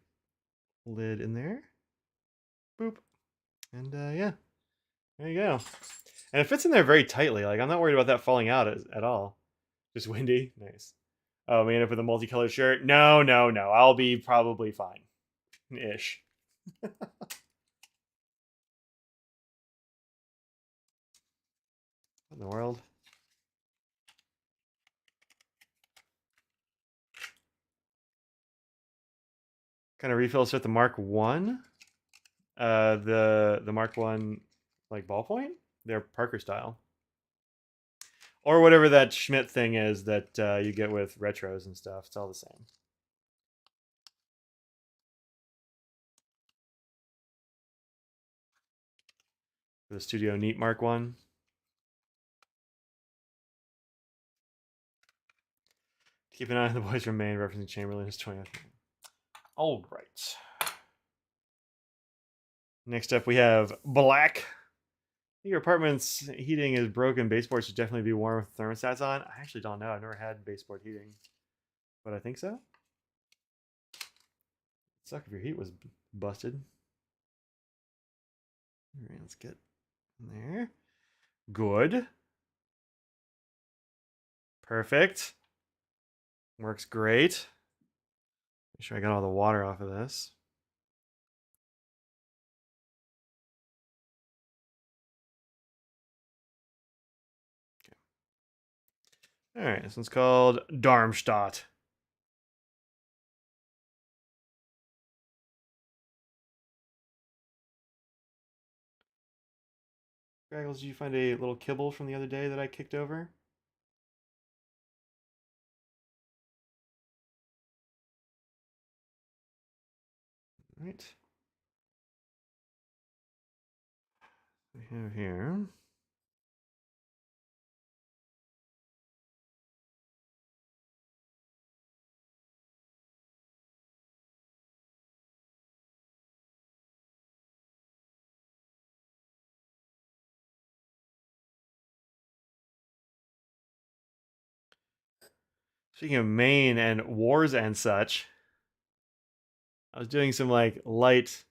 lid in there. Boop. And yeah, there you go. And it fits in there very tightly. Like, I'm not worried about that falling out at all. Just windy. Nice. Oh, man, up with a multicolored shirt? No. I'll be probably fine. Ish. What in the world? Kind of refills with the Mark 1. The Mark 1 like ballpoint? They're Parker style. Or whatever that Schmidt thing is that you get with retros and stuff. It's all the same. The Studio Neat Mark 1. Keep an eye on the boys from Maine, referencing Chamberlain's 20th. All right. Next up, we have black. Your apartment's heating is broken. Baseboard should definitely be warm with thermostats on. I actually don't know. I've never had baseboard heating, but I think so. It'd suck if your heat was busted. All right, let's get in there. Good. Perfect. Works great. Make sure I got all the water off of this. Okay. All right, this one's called Darmstadt. Graggles, did you find a little kibble from the other day that I kicked over? All right. We have here. Speaking of Maine and wars and such, I was doing some like light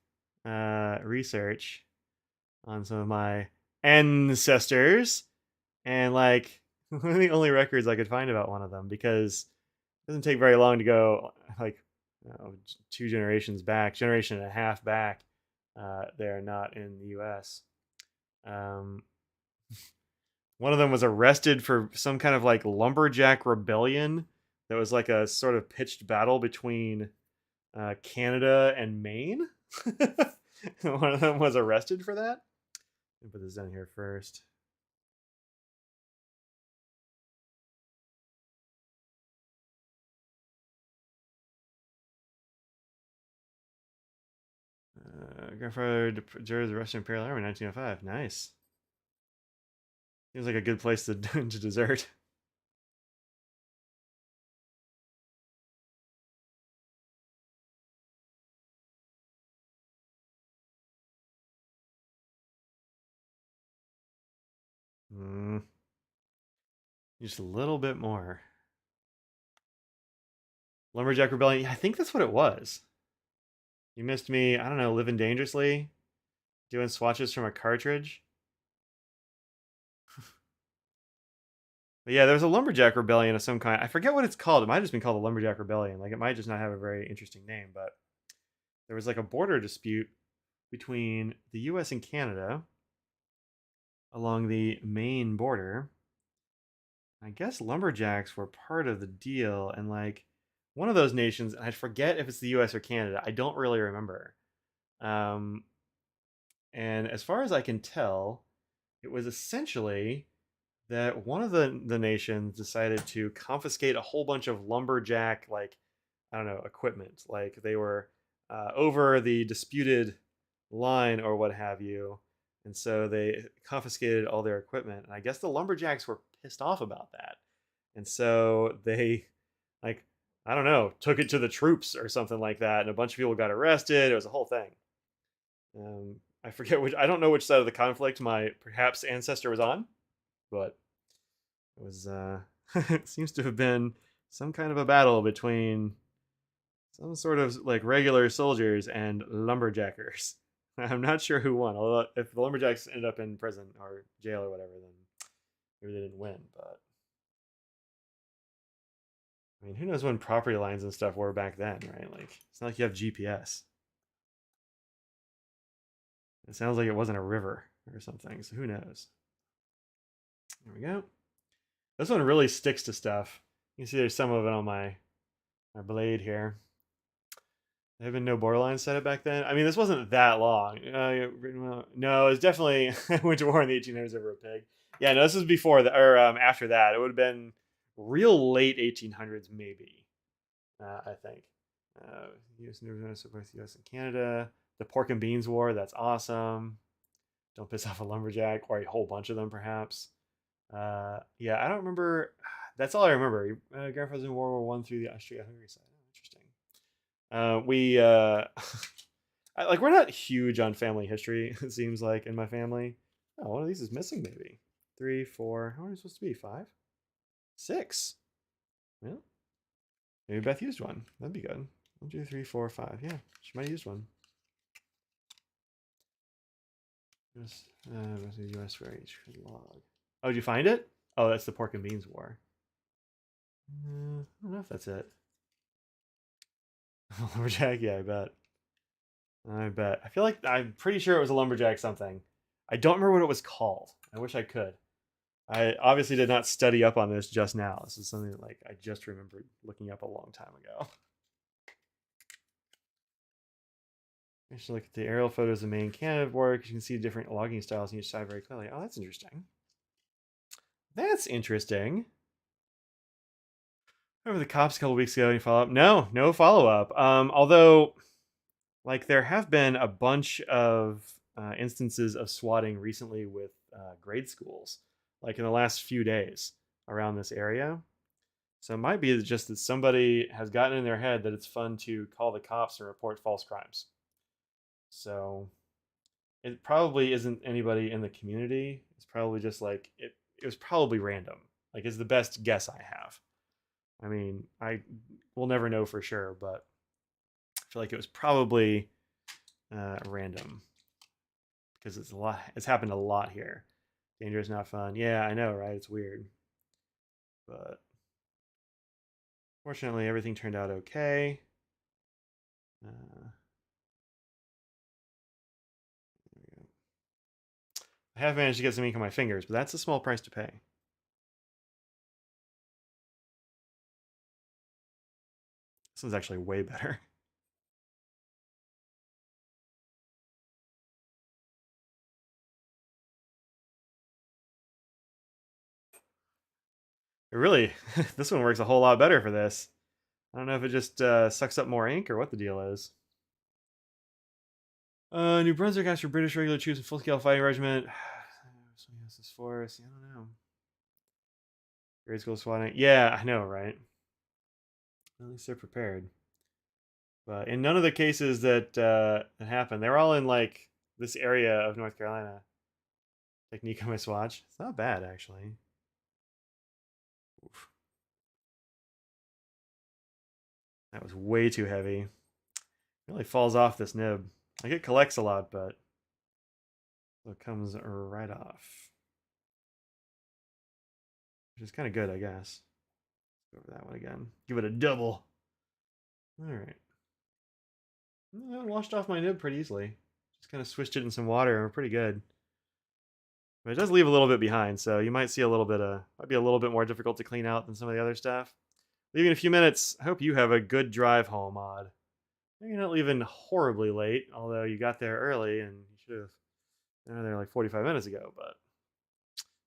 research on some of my ancestors, and like one of the only records I could find about one of them, because it doesn't take very long to go like 2 generations back, generation and a half back. They're not in the U.S. Um, one of them was arrested for some kind of like lumberjack rebellion that was like a sort of pitched battle between Canada and Maine. One of them was arrested for that. Let me put this down here first. Grandfather joined the Russian Imperial Army in 1905. Nice. Seems like a good place to to desert. Mm, just a little bit more. Lumberjack Rebellion. Yeah, I think that's what it was. You missed me. I don't know. Living dangerously, doing swatches from a cartridge. But yeah, there was a Lumberjack Rebellion of some kind. I forget what it's called. It might have just been called the Lumberjack Rebellion. Like, it might just not have a very interesting name, but there was like a border dispute between the US and Canada along the Maine border. I guess lumberjacks were part of the deal, and like one of those nations, and I forget if it's the US or Canada. I don't really remember. Um, and as far as I can tell, it was essentially that one of the nations decided to confiscate a whole bunch of lumberjack, like, I don't know, equipment. Like they were over the disputed line or what have you, and so they confiscated all their equipment. And I guess the lumberjacks were pissed off about that, and so they, like, I don't know, took it to the troops or something like that, and a bunch of people got arrested. It was a whole thing. I forget which. I don't know which side of the conflict my perhaps ancestor was on, but it was. It seems to have been some kind of a battle between some sort of like regular soldiers and lumberjackers. I'm not sure who won. Although if the lumberjacks ended up in prison or jail or whatever, then maybe they didn't win. But I mean, who knows when property lines and stuff were back then, right? Like, it's not like you have GPS. It sounds like it wasn't a river or something, so who knows? There we go. This one really sticks to stuff. You can see there's some of it on my blade here. There have been no borderline set up back then. I mean, this wasn't that long. No, it's definitely went to war in the 1800s over a pig. Yeah, no, this was before that, or after that. It would have been real late 1800s, maybe. I think. U.S. never going to support the U.S. and Canada. The Pork and Beans War. That's awesome. Don't piss off a lumberjack, or a whole bunch of them, perhaps. Yeah, I don't remember. That's all I remember. Grandfather's in World War One through the Austria-Hungary side. Oh, interesting. We're not huge on family history. It seems like in my family. Oh, one of these is missing. Maybe 3, 4. How many are you supposed to be? 5, 6. Well, maybe Beth used one. That'd be good. 1, 2, 3, 4, 5. Yeah, she might have used one. U.S. for each log. Oh, did you find it? Oh, that's the Pork and Beans War. I don't know if that's it. Lumberjack? Yeah, I bet. I feel like I'm pretty sure it was a lumberjack something. I don't remember what it was called. I wish I could. I obviously did not study up on this just now. This is something that, like, I just remembered looking up a long time ago. I should look at the aerial photos of Maine Canada war because you can see different logging styles on each side very clearly. Oh, that's interesting. That's interesting. Remember the cops a couple weeks ago? Any follow up? No follow up. Although, like, there have been a bunch of instances of swatting recently with grade schools, like in the last few days around this area. So it might be just that somebody has gotten in their head that it's fun to call the cops and report false crimes. So it probably isn't anybody in the community. It's probably just like it was probably random. Like, it's the best guess I have. I mean, I will never know for sure, but I feel like it was probably random because it's a lot. It's happened a lot here. Dangerous, not fun. Yeah, I know, right? It's weird, but fortunately, everything turned out okay. I have managed to get some ink on my fingers, but that's a small price to pay. This one's actually way better. It really, this one works a whole lot better for this. I don't know if it just sucks up more ink or what the deal is. New Brunswick asked for British regular troops and full-scale fighting regiment. So yes, this force. I don't know. Grade school swatting. Yeah, I know, right? At least they're prepared. But in none of the cases that happened, they're all in like this area of North Carolina. Technique on my swatch. It's not bad actually. Oof. That was way too heavy. It really falls off this nib. Like, it collects a lot, but it comes right off. Which is kind of good, I guess. Go over that one again. Give it a double. All right. I washed off my nib pretty easily. Just kind of swished it in some water and we're pretty good. But it does leave a little bit behind, so you might see a little bit of, might be a little bit more difficult to clean out than some of the other stuff. Leaving in a few minutes. I hope you have a good drive home, Odd. You're not leaving horribly late, although you got there early and you should have been there like 45 minutes ago, but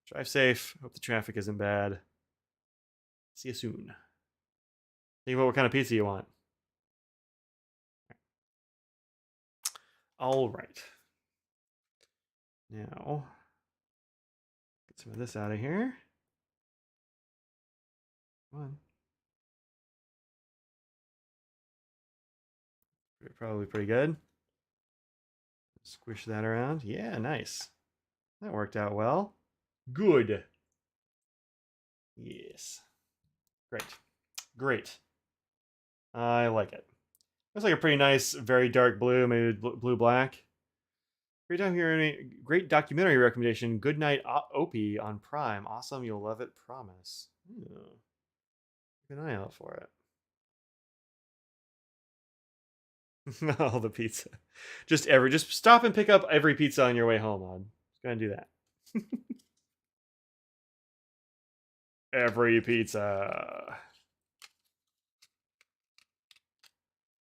drive safe. Hope the traffic isn't bad. See you soon. Think about what kind of pizza you want. All right. Now, get some of this out of here. Come on. Probably pretty good. Squish that around. Yeah, nice. That worked out well. Good. Yes. Great. Great. I like it. Looks like a pretty nice, very dark blue, maybe blue-black. Great documentary recommendation. Goodnight Opie on Prime. Awesome. You'll love it. Promise. Ooh. Keep an eye out for it. Oh, the pizza. Just stop and pick up every pizza on your way home, Odd. Just go and do that. Every pizza.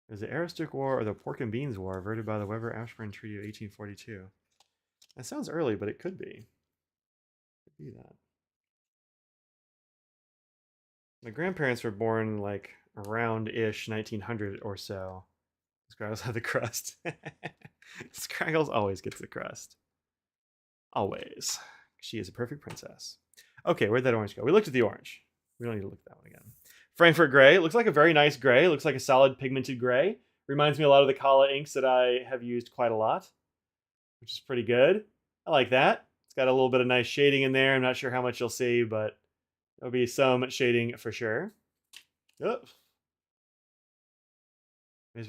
Is the Aroostook War or the Pork and Beans War averted by the Weber-Ashburn Treaty of 1842? That sounds early, but it could be. Could be that. My grandparents were born like around-ish 1900 or so. Scraggles have the crust. Scraggles always gets the crust. Always. She is a perfect princess. Okay, where'd that orange go? We looked at the orange. We don't need to look at that one again. Frankfurt gray. Looks like a very nice gray. Looks like a solid pigmented gray. Reminds me a lot of the Kala inks that I have used quite a lot, which is pretty good. I like that. It's got a little bit of nice shading in there. I'm not sure how much you'll see, but there'll be some shading for sure. Oh.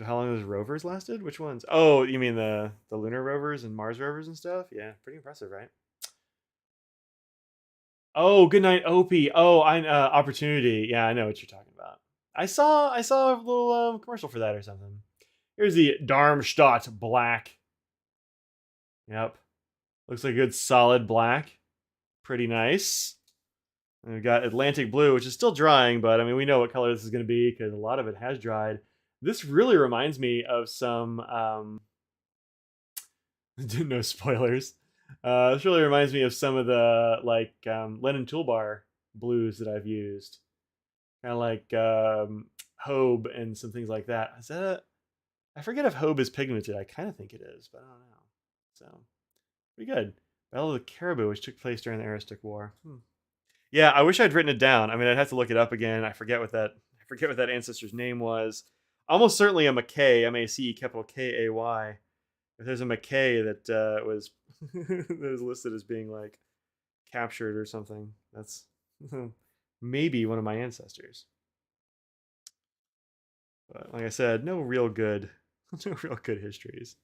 How long those rovers lasted? Which ones? Oh, you mean the lunar rovers and Mars rovers and stuff? Yeah, pretty impressive, right? Oh, good night, Opie. Oh, I Opportunity. Yeah, I know what you're talking about. I saw a little commercial for that or something. Here's the Darmstadt black. Yep, looks like a good solid black. Pretty nice. And we've got Atlantic blue, which is still drying, but I mean we know what color this is going to be because a lot of it has dried. This really reminds me of some. No spoilers. This really reminds me of some of the like Lennon Toolbar blues that I've used, kind of like Hobe and some things like that. Is that I forget if Hobe is pigmented. I kind of think it is, but I don't know. So pretty good. Battle of the Caribou, which took place during the Aroostook War. Yeah, I wish I'd written it down. I mean, I'd have to look it up again. I forget what that ancestor's name was. Almost certainly a Mackay, M-A-C, capital K-A-Y. If there's a Mackay that was that is listed as being like captured or something, that's maybe one of my ancestors. But like I said, no real good histories.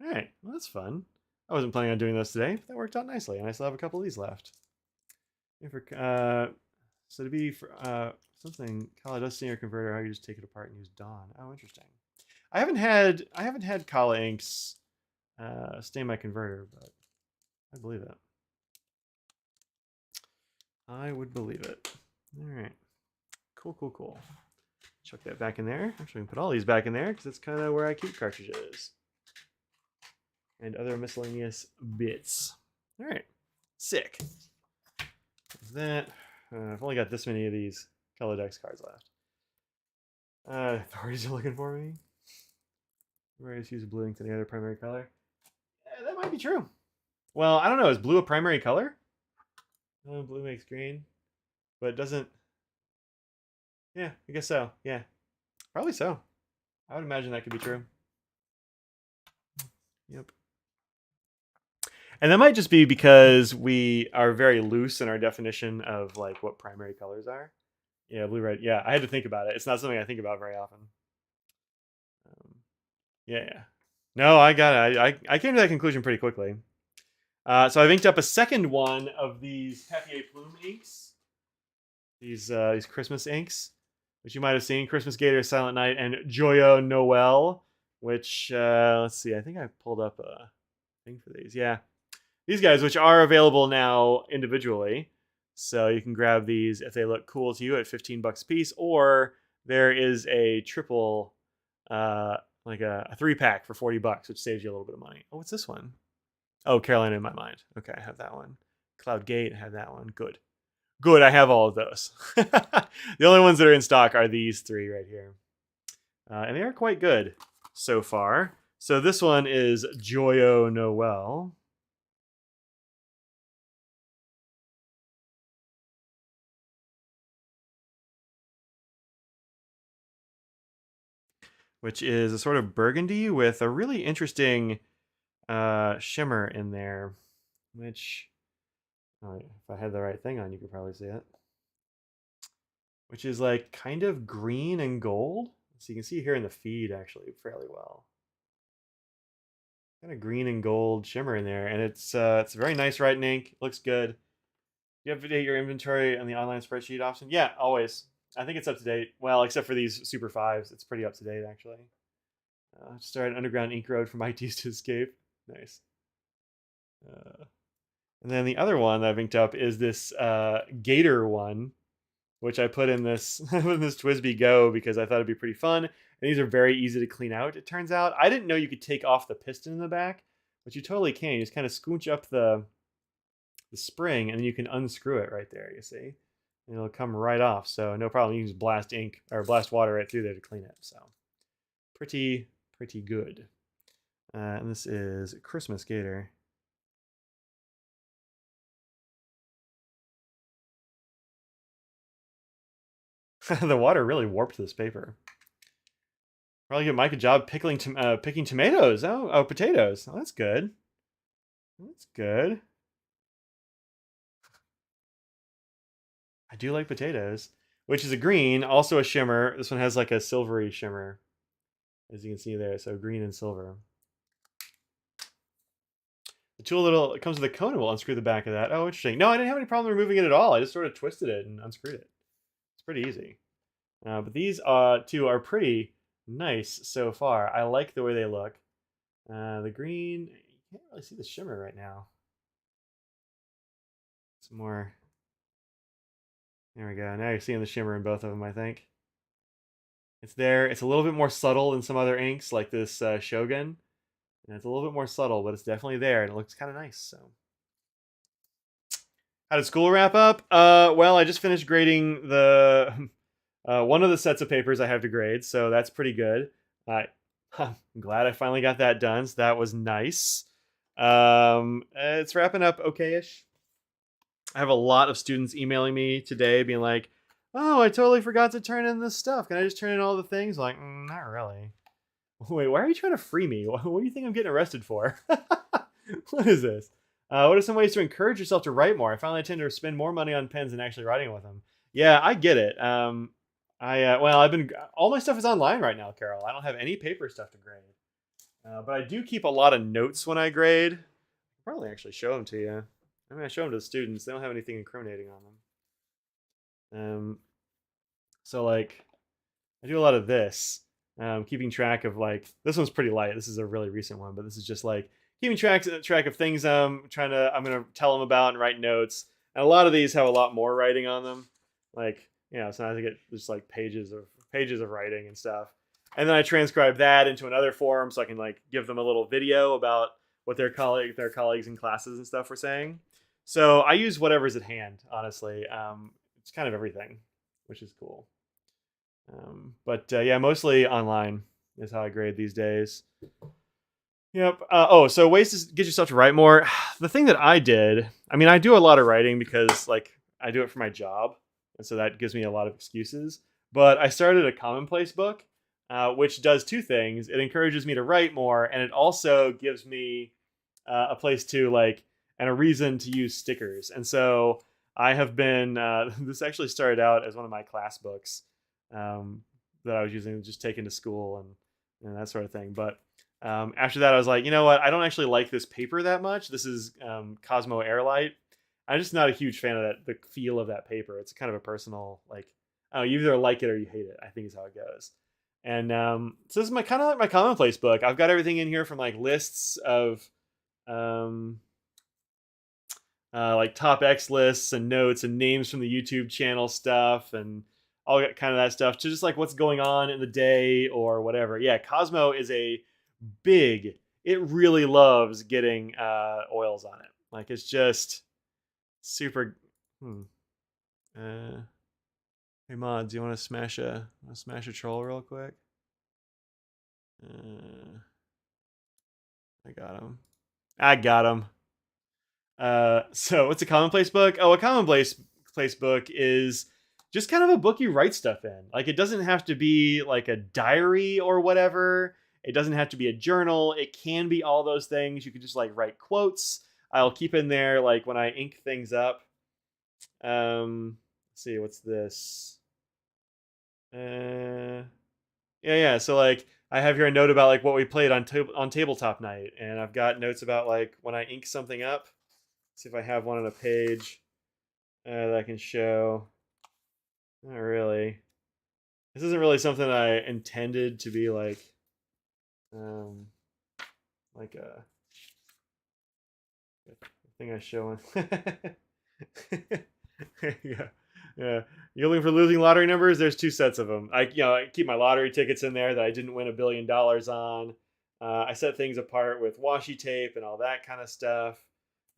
All right, well that's fun. I wasn't planning on doing this today, but that worked out nicely, and I still have a couple of these left. So to be for something, Kala does senior converter. How you just take it apart and use Dawn. Oh, interesting. I haven't had Kala inks stain my converter, but I believe it. I would believe it. All right, cool. Chuck that back in there. Actually, we can put all these back in there because that's kind of where I keep cartridges and other miscellaneous bits. All right, sick. That I've only got this many of these color decks cards left. Authorities are looking for me. Rays use blue ink to the other primary color. Yeah, that might be true. Well, I don't know. Is blue a primary color? Oh, blue makes green, but it doesn't. Yeah, I guess so. Yeah, probably so. I would imagine that could be true. Yep. And that might just be because we are very loose in our definition of like what primary colors are. Yeah, blue, red. Yeah, I had to think about it. It's not something I think about very often. Yeah. No, I got it. I came to that conclusion pretty quickly. So I've inked up a second one of these Papier Plume inks. These Christmas inks, which you might have seen: Christmas Gator, Silent Night, and Joyeux Noel. Which let's see, I think I pulled up a thing for these. Yeah, these guys, which are available now individually, so you can grab these if they look cool to you at $15 a piece, or there is a triple, like a 3-pack for $40, which saves you a little bit of money. Oh, what's this one? Oh, Carolina in My Mind. Okay, I have that one. Cloud Gate, I have that one. Good, I have all of those. The only ones that are in stock are these three right here. And they are quite good so far. So this one is Joyeux Noel. Which is a sort of burgundy with a really interesting shimmer in there. Which, if I had the right thing on, you could probably see it. Which is like kind of green and gold. So you can see here in the feed actually fairly well. Kind of green and gold shimmer in there, and it's a very nice writing ink. Looks good. You update your inventory on the online spreadsheet often? Yeah, always. I think it's up to date. Well, except for these Super 5s. It's pretty up to date, actually. Start an underground ink road from ITs to escape. Nice. And then the other one that I've inked up is this gator one, which I put in this in this Twisby Go because I thought it'd be pretty fun. And these are very easy to clean out. It turns out I didn't know you could take off the piston in the back, but you totally can. You just kind of scooch up the spring, and then you can unscrew it right there. You see, and it'll come right off. So no problem. You can just blast ink or blast water right through there to clean it. So pretty good. And this is Christmas Gator. The water really warped this paper. Probably give Mike a job picking tomatoes. Oh, potatoes. Oh, that's good. That's good. I do like potatoes, which is a green, also a shimmer. This one has like a silvery shimmer, as you can see there. So green and silver. The tool it comes with a cone. We'll unscrew the back of that. Oh, interesting. No, I didn't have any problem removing it at all. I just sort of twisted it and unscrewed it. It's pretty easy. But these two are pretty nice so far. I like the way they look. The green, you can't really see the shimmer right now. Some more. There we go. Now you're seeing the shimmer in both of them, I think. It's there. It's a little bit more subtle than some other inks, like this Shogun. And it's a little bit more subtle, but it's definitely there, and it looks kind of nice. So, how did school wrap up? Well, I just finished grading the one of the sets of papers I have to grade, so that's pretty good. I'm glad I finally got that done. So that was nice. It's wrapping up okay-ish. I have a lot of students emailing me today being like, oh, I totally forgot to turn in this stuff. Can I just turn in all the things? I'm like, not really. Wait, why are you trying to free me? What do you think I'm getting arrested for? What is this? What are some ways to encourage yourself to write more? I finally tend to spend more money on pens than actually writing with them. Yeah, I get it. I've been all my stuff is online right now, Carol. I don't have any paper stuff to grade, but I do keep a lot of notes when I grade. I'll probably actually show them to you. I mean, I show them to the students. They don't have anything incriminating on them. So like, I do a lot of this, keeping track of like this one's pretty light. This is a really recent one, but this is just like keeping track of things I'm gonna tell them about and write notes. And a lot of these have a lot more writing on them, like sometimes I get just like pages of writing and stuff. And then I transcribe that into another form so I can like give them a little video about what their colleagues in classes and stuff were saying. So I use whatever's at hand, honestly. It's kind of everything, which is cool. But yeah, mostly online is how I grade these days. Yep. So ways to get yourself to write more. The thing that I did, I mean, I do a lot of writing because like I do it for my job, and so that gives me a lot of excuses. But I started a commonplace book, which does two things. It encourages me to write more, and it also gives me a place to like and a reason to use stickers. And so I have been. This actually started out as one of my class books that I was using, just taken to school and that sort of thing. But after that, I was like, you know what? I don't actually like this paper that much. This is Cosmo Airlight. I'm just not a huge fan of the feel of that paper. It's kind of a personal, like, oh, you either like it or you hate it, I think is how it goes. And so this is my kind of like my commonplace book. I've got everything in here from like lists of like top X lists and notes and names from the YouTube channel stuff and all that kind of that stuff to just like what's going on in the day or whatever. Yeah, Cosmo is a big. It really loves getting oils on it. Like it's just super. Hey Mod, do you want to smash a troll real quick? I got him. So what's a commonplace book? Oh, a commonplace book is just kind of a book you write stuff in. Like it doesn't have to be like a diary or whatever. It doesn't have to be a journal. It can be all those things. You could just like write quotes. I'll keep in there like when I ink things up. Let's see, what's this? Yeah. So like I have here a note about like what we played on tabletop night, and I've got notes about like when I ink something up. See if I have one on a page that I can show. Not really. This isn't really something I intended to be like a thing I show on. Yeah, yeah. You're looking for losing lottery numbers? There's two sets of them. I keep my lottery tickets in there that I didn't win $1 billion on. I set things apart with washi tape and all that kind of stuff.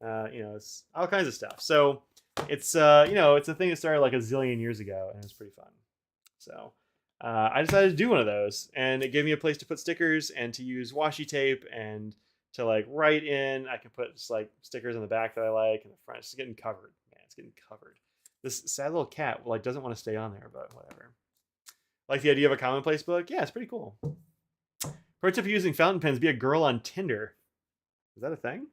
It's all kinds of stuff. So it's a thing that started like a zillion years ago, and it's pretty fun. So I decided to do one of those, and it gave me a place to put stickers and to use washi tape and to like write in. I can put just like stickers on the back that I like and the front. It's getting covered, man. It's getting covered. This sad little cat like doesn't want to stay on there, but whatever. Like the idea of a commonplace book. Yeah, it's pretty cool. Pro tip for using fountain pens: be a girl on Tinder. Is that a thing?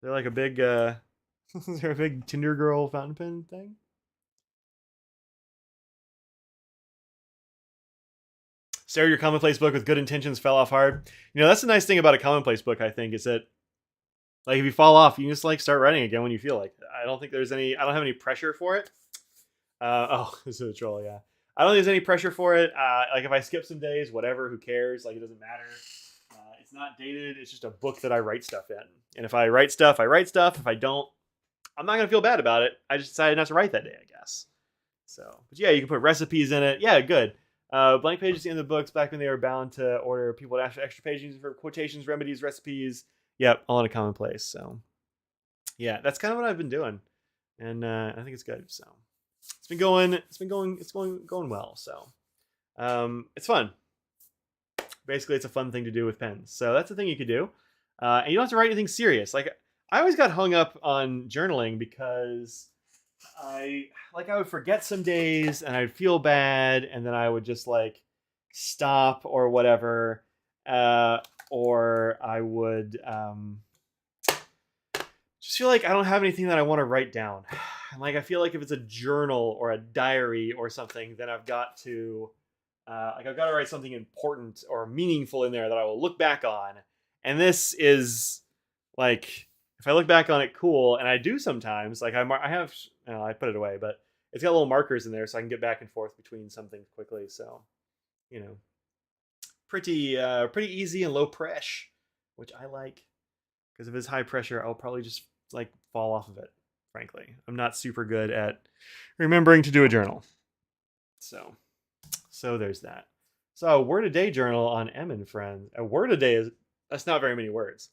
They're like a big. Is there a big Tinder girl fountain pen thing? Start your commonplace book with good intentions, fell off hard. That's the nice thing about a commonplace book, I think, is that like if you fall off, you can just like start writing again when you feel like it. I don't have any pressure for it. Oh, this is a troll, yeah. I don't think there's any pressure for it. Like if I skip some days, whatever, who cares? Like it doesn't matter. It's not dated. It's just a book that I write stuff in. And if I write stuff, I write stuff. If I don't, I'm not gonna feel bad about it. I just decided not to write that day, I guess. So, but yeah, you can put recipes in it. Yeah, good. Blank pages at the end of the books, back when they were bound to order. People would ask for extra pages for quotations, remedies, recipes. Yep, all in a commonplace. So, yeah, that's kind of what I've been doing, and I think it's good. So, it's going well. So, it's fun. Basically, it's a fun thing to do with pens. So that's the thing you could do, and you don't have to write anything serious. Like I always got hung up on journaling because I would forget some days and I'd feel bad, and then I would just like stop or whatever, or I would just feel like I don't have anything that I want to write down. And like I feel like if it's a journal or a diary or something, then I've got to write something important or meaningful in there that I will look back on. And this is like, if I look back on it, cool. And I do sometimes. Like I put it away, but it's got little markers in there, so I can get back and forth between some things quickly. So, pretty easy and low pressure, which I like. Because if it's high pressure, I'll probably just like fall off of it. Frankly, I'm not super good at remembering to do a journal. So there's that. So a word a day journal on M and Friends. A word a day that's not very many words.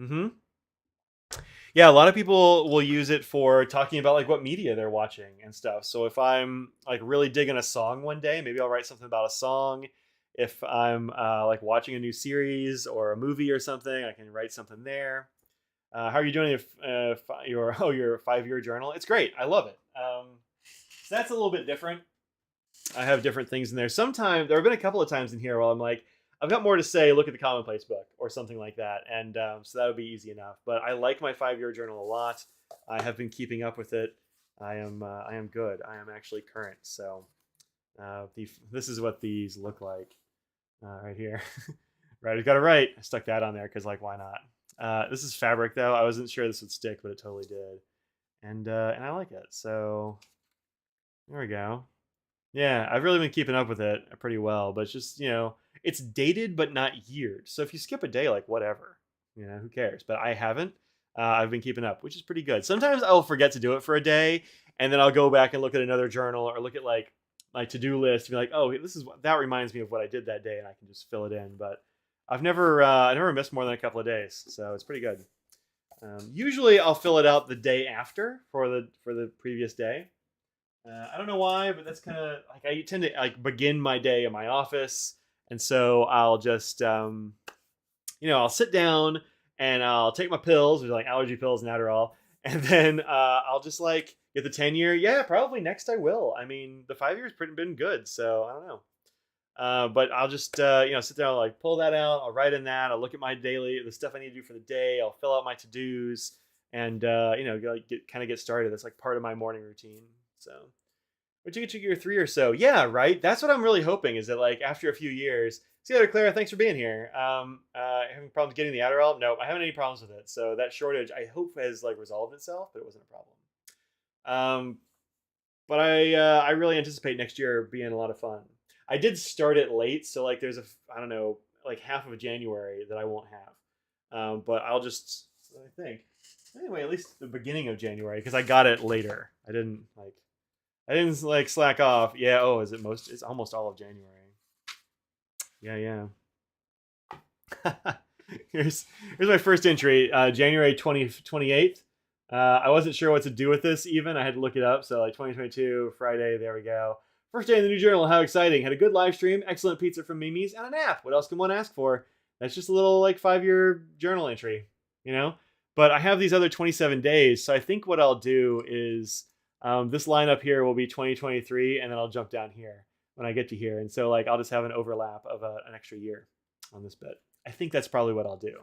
Mm-hmm. Yeah, a lot of people will use it for talking about like what media they're watching and stuff. So if I'm like really digging a song one day, maybe I'll write something about a song. If I'm like watching a new series or a movie or something, I can write something there. How are you doing if your 5-year journal? It's great. I love it. So that's a little bit different. I have different things in there. Sometimes there have been a couple of times in here where I'm like, I've got more to say. Look at the commonplace book or something like that, and so that would be easy enough. But I like my 5-year journal a lot. I have been keeping up with it. I am good. I am actually current. So this is what these look like right here. Right, I got it right. I stuck that on there because like why not? This is fabric though. I wasn't sure this would stick, but it totally did, and I like it. So there we go. Yeah, I've really been keeping up with it pretty well, but it's just, it's dated but not yeared. So if you skip a day, like whatever, who cares? But I haven't. I've been keeping up, which is pretty good. Sometimes I'll forget to do it for a day, and then I'll go back and look at another journal or look at like my to-do list and be like, oh, that reminds me of what I did that day, and I can just fill it in. But I never missed more than a couple of days, so it's pretty good. Usually I'll fill it out the day after for the previous day. I don't know why, but that's kind of like I tend to like begin my day in my office, and so I'll just I'll sit down and I'll take my pills, which are like allergy pills and Adderall, and then I'll just like get the 10-year. Yeah, probably next I will. I mean, the 5 years been good, so I don't know. But I'll just sit there, I'll like pull that out, I'll write in that, I'll look at the stuff I need to do for the day, I'll fill out my to-dos, and get started. That's like part of my morning routine. So, but you get to year 3 or so. Yeah, right. That's what I'm really hoping is that like after a few years. See you later, Clara. Thanks for being here. Having problems getting the Adderall? No, I haven't any problems with it. So that shortage, I hope, has like resolved itself, but it wasn't a problem. But I really anticipate next year being a lot of fun. I did start it late, so like there's I don't know, like half of January that I won't have. But I'll just I think. Anyway, at least the beginning of January, because I got it later. I didn't slack off. Yeah. Oh, is it most? It's almost all of January. Yeah, yeah. Here's my first entry, January 28th. I wasn't sure what to do with this even. I had to look it up. So like 2022, Friday, there we go. First day in the new journal, how exciting. Had a good live stream, excellent pizza from Mimi's, and a nap. What else can one ask for? That's just a little like 5-year journal entry, you know? But I have these other 27 days. So I think what I'll do is this lineup here will be 2023, and then I'll jump down here when I get to here. And so like I'll just have an overlap of an extra year on this bit. I think that's probably what I'll do.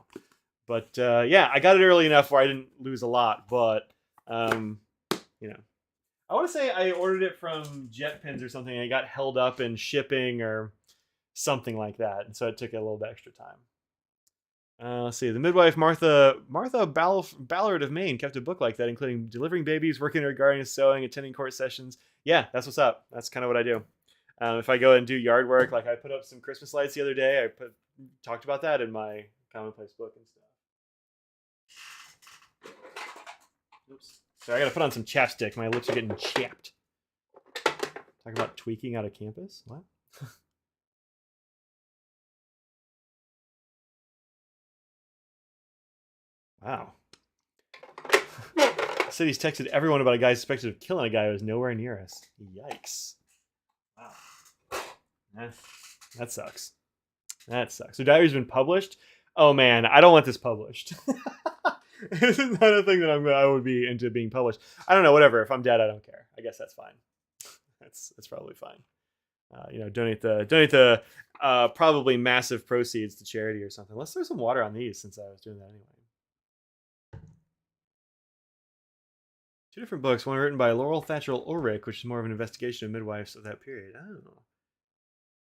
But yeah, I got it early enough where I didn't lose a lot. But you know, I want to say I ordered it from JetPins or something. And it got held up in shipping or something like that, and so it took a little bit extra time. Let's see. The midwife Martha Ballard of Maine kept a book like that, including delivering babies, working regarding sewing, attending court sessions. Yeah, that's what's up. That's kind of what I do. If I go and do yard work, like I put up some Christmas lights the other day. I talked about that in my commonplace book and stuff. Oops. So I got to put on some chapstick. My lips are getting chapped. Talk about tweaking out of campus. What? Wow. The city's texted everyone about a guy suspected of killing a guy who was nowhere near us. Yikes. Wow. That sucks. That sucks. So Diary's been published? Oh man, I don't want this published. This is not a thing that I would be into being published. I don't know, whatever. If I'm dead, I don't care. I guess that's fine. That's probably fine. Donate the probably massive proceeds to charity or something. Let's throw some water on these since I was doing that anyway. 2 different books, one written by Laurel Thatcher Ulrich, which is more of an investigation of midwives of that period. Oh.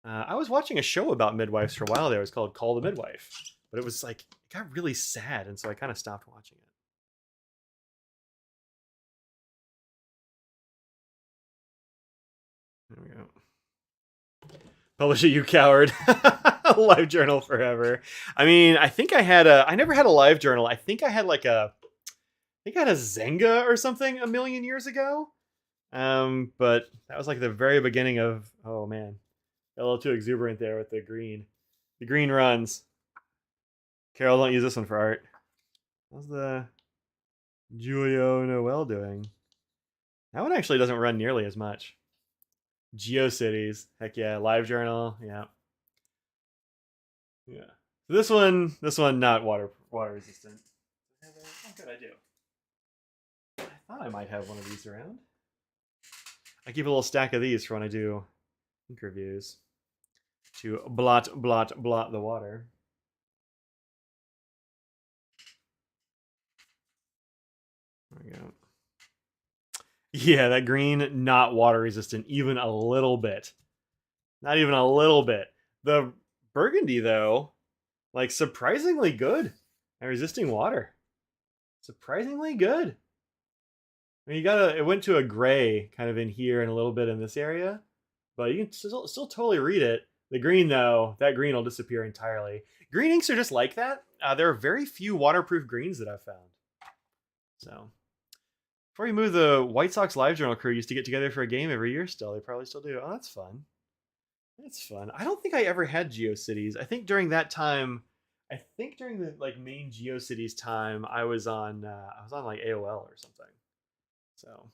I was watching a show about midwives for a while there. It was called Call the Midwife. But it was like, it got really sad, and so I kind of stopped watching it. There we go. Publish it, you coward. Live journal forever. I mean, I never had a live journal. I think I had a Zenga or something a million years ago. But that was like the very beginning of, oh man, a little too exuberant there with the green. The green runs. Carol, don't use this one for art. How's the Julio Noel doing? That one actually doesn't run nearly as much. GeoCities. Heck yeah. Live journal. Yeah. Yeah. This one not water resistant. What could I do? I thought I might have one of these around. I keep a little stack of these for when I do ink reviews to blot the water. There we go. Yeah, that green, not water resistant, even a little bit. Not even a little bit. The burgundy, though, like surprisingly good at resisting water. Surprisingly good. I mean, it went to a gray kind of in here and a little bit in this area, but you can still totally read it. The green, though, that green will disappear entirely. Green inks are just like that. There are very few waterproof greens that I've found. So, before you move, the White Sox Live Journal crew used to get together for a game every year still. They probably still do. Oh, that's fun. That's fun. I don't think I ever had GeoCities. I think during that time, during the like main GeoCities time, I was on like AOL or something. So,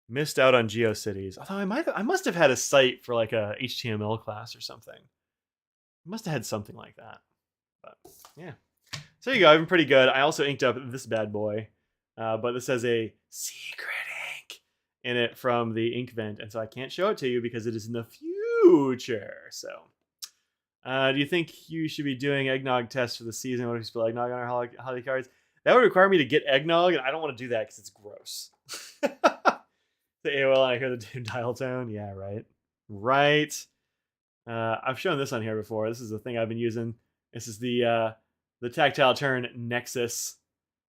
missed out on GeoCities. Although I must have had a site for like a HTML class or something. I must have had something like that. But yeah. So there you go. I've been pretty good. I also inked up this bad boy. But this has a secret ink in it from the ink vent, and so I can't show it to you because it is in the future. So, do you think you should be doing eggnog tests for the season? What if you spill eggnog on our holiday cards? That would require me to get eggnog, and I don't want to do that because it's gross. The AOL, I hear the dial tone. Yeah, right. Right. I've shown this on here before. This is the thing I've been using. This is the Tactile Turn Nexus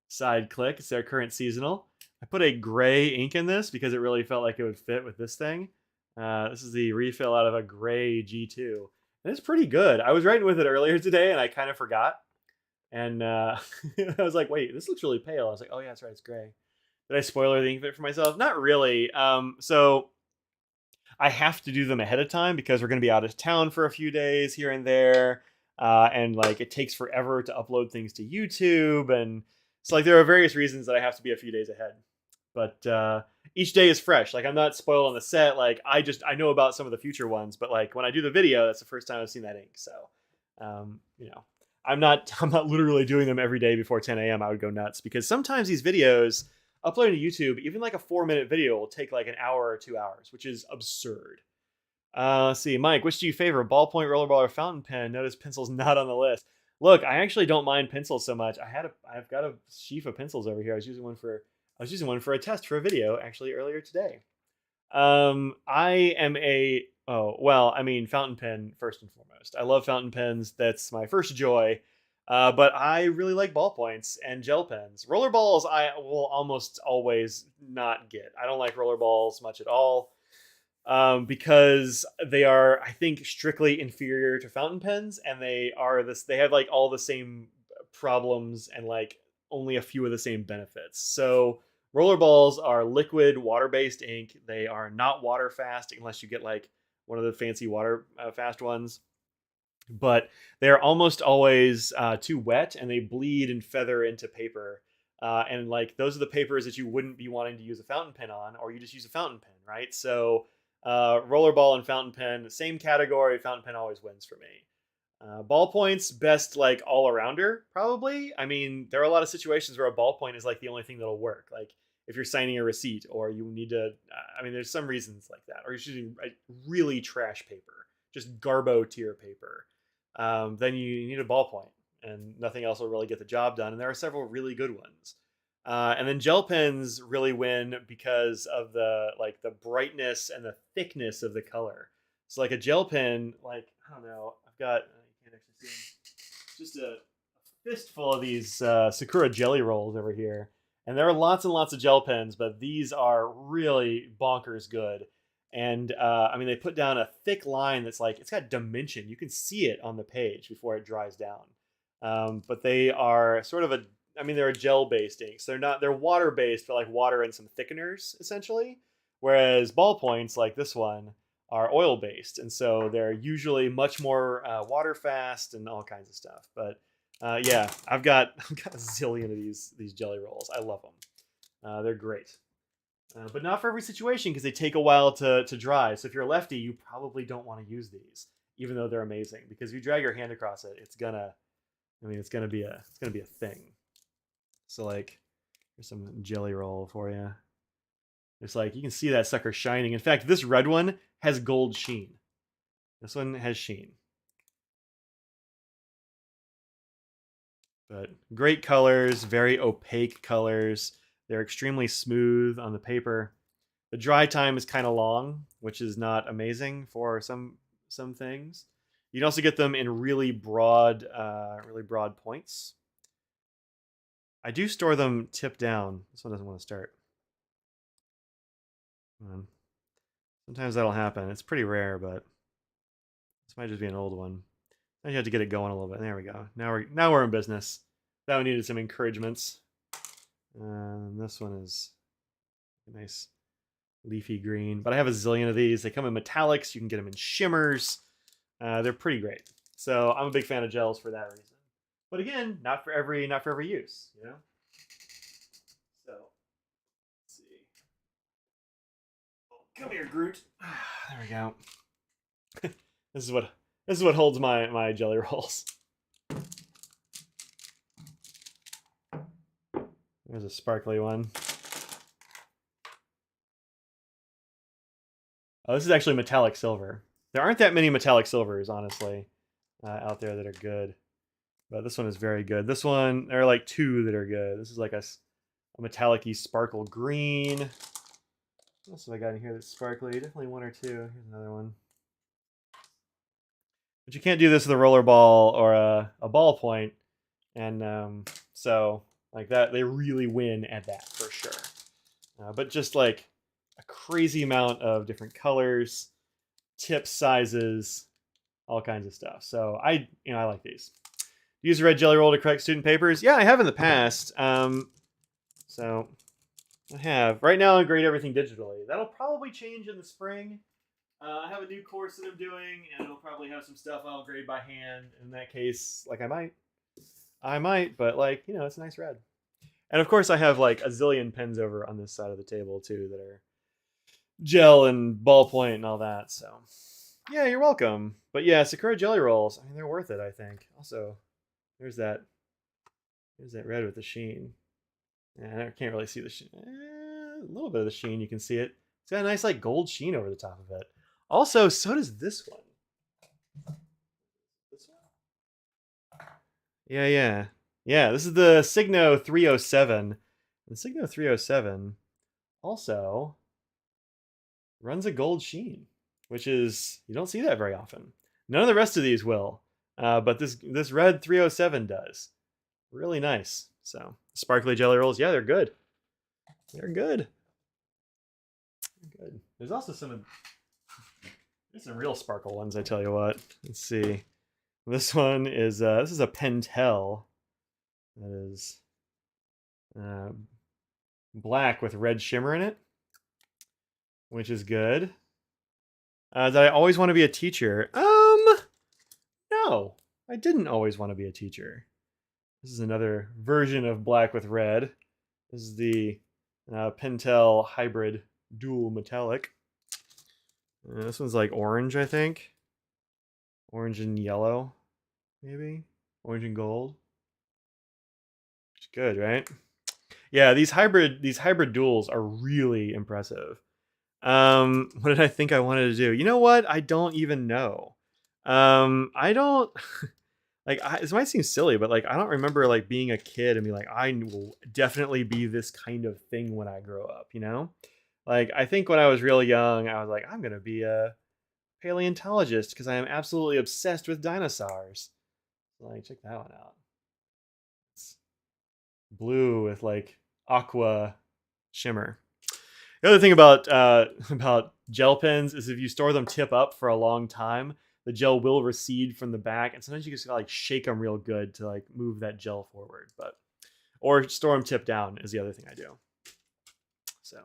side click. It's their current seasonal. I put a gray ink in this because it really felt like it would fit with this thing. This is the refill out of a gray G2. And it's pretty good. I was writing with it earlier today and I kind of forgot. And I was like, wait, this looks really pale. I was like, oh yeah, that's right, it's gray. Did I spoil everything for myself? Not really. So I have to do them ahead of time because we're going to be out of town for a few days here and there. And like it takes forever to upload things to YouTube. And so like there are various reasons that I have to be a few days ahead. But each day is fresh. Like I'm not spoiled on the set. Like I know about some of the future ones, but like when I do the video, that's the first time I've seen that ink. So, you know, I'm not literally doing them every day before 10 a.m. I would go nuts because sometimes these videos uploading to YouTube, even like a 4-minute video will take like an hour or 2 hours, which is absurd. Let's see, Mike, which do you favor, ballpoint, rollerball, or fountain pen? Notice pencil's not on the list. Look, I actually don't mind pencils so much. I've got a sheaf of pencils over here. I was using one for a test for a video actually earlier today. I am a well, I mean fountain pen first and foremost. I love fountain pens. That's my first joy. But I really like ballpoints and gel pens. Rollerballs I will almost always not get. I don't like rollerballs much at all. Because they are, I think, strictly inferior to fountain pens, and they have like all the same problems and like only a few of the same benefits. So rollerballs are liquid water-based ink. They are not water fast unless you get like one of the fancy water fast ones. But they are almost always too wet, and they bleed and feather into paper. And like those are the papers that you wouldn't be wanting to use a fountain pen on, or you just use a fountain pen, right? So rollerball and fountain pen, same category. Fountain pen always wins for me. Ballpoints, best like all arounder, probably. I mean, there are a lot of situations where a ballpoint is like the only thing that'll work. Like if you're signing a receipt, or you need to. I mean, there's some reasons like that, or you're using really trash paper, just garbo tier paper. Then you need a ballpoint, and nothing else will really get the job done. And there are several really good ones. And then gel pens really win because of the brightness and the thickness of the color. So like a gel pen, like I don't know, I've got you can't actually see them, just a fistful of these Sakura jelly rolls over here, and there are lots and lots of gel pens, but these are really bonkers good. And I mean, they put down a thick line that's like it's got dimension. You can see it on the page before it dries down. But they are sort of a I mean, they're gel-based inks. They're water-based, but like water and some thickeners essentially. Whereas ballpoints like this one are oil-based, and so they're usually much more water-fast and all kinds of stuff. But yeah, I've got a zillion of these jelly rolls. I love them. They're great. But not for every situation because they take a while to dry. So if you're a lefty, you probably don't want to use these, even though they're amazing. Because if you drag your hand across it, it's gonna be a thing. So like, here's some jelly roll for you. It's like you can see that sucker shining. In fact, this red one has gold sheen. This one has sheen. But great colors, very opaque colors. They're extremely smooth on the paper. The dry time is kind of long, which is not amazing for some things. You can also get them in really broad points. I do store them tip down. This one doesn't want to start. Sometimes that'll happen. It's pretty rare, but this might just be an old one. I have to get it going a little bit. There we go. Now we're in business. That one needed some encouragements. And this one is a nice leafy green. But I have a zillion of these. They come in metallics. You can get them in shimmers. They're pretty great. So I'm a big fan of gels for that reason. But again, not for every use, you know. So let's see. Come here, Groot. There we go. This is what holds my jelly rolls. There's a sparkly one. Oh, this is actually metallic silver. There aren't that many metallic silvers, honestly, out there that are good. But this one is very good. This one, there are like two that are good. This is like a metallic-y sparkle green. What else have I got in here that's sparkly? Definitely one or two. Here's another one. But you can't do this with a roller ball or a ballpoint. And so, like that, they really win at that for sure. But just like a crazy amount of different colors, tip sizes, all kinds of stuff. So I like these. Use a red jelly roll to correct student papers. Yeah, I have in the past. So I have. Right now I grade everything digitally. That'll probably change in the spring. I have a new course that I'm doing, and it'll probably have some stuff I'll grade by hand. In that case, like I might, but like, it's a nice red. And of course I have like a zillion pens over on this side of the table too that are gel and ballpoint and all that. So yeah, you're welcome. But yeah, Sakura jelly rolls. I mean, they're worth it, I think. Also, there's that red with the sheen. And I can't really see the sheen. A little bit of the sheen, you can see it. It's got a nice like gold sheen over the top of it. Also, so does this one. This one? Yeah. This is the Signo 307. The Signo 307 also runs a gold sheen, which is, you don't see that very often. None of the rest of these will, but this red 307 does. Really nice. So sparkly jelly rolls, yeah, they're good. They're good. Good. There's also some real sparkle ones. I tell you what. Let's see. This one is this is a Pentel. That is black with red shimmer in it, which is good. Did I always want to be a teacher? No, I didn't always want to be a teacher. This is another version of black with red. This is the Pentel hybrid dual metallic. This one's like orange, I think. Orange and yellow, maybe. Orange and gold. It's good, right? Yeah, these hybrid duals are really impressive. What did I think I wanted to do? You know what? I don't even know. I don't like. This might seem silly, but like, I don't remember like being a kid and be like, I will definitely be this kind of thing when I grow up. Like, I think when I was real young, I was like, I'm gonna be a paleontologist because I am absolutely obsessed with dinosaurs. Like, check that one out. It's blue with like aqua shimmer. The other thing about gel pens is if you store them tip up for a long time, the gel will recede from the back, and sometimes you just gotta like shake them real good to like move that gel forward. Or store them tip down is the other thing I do. So,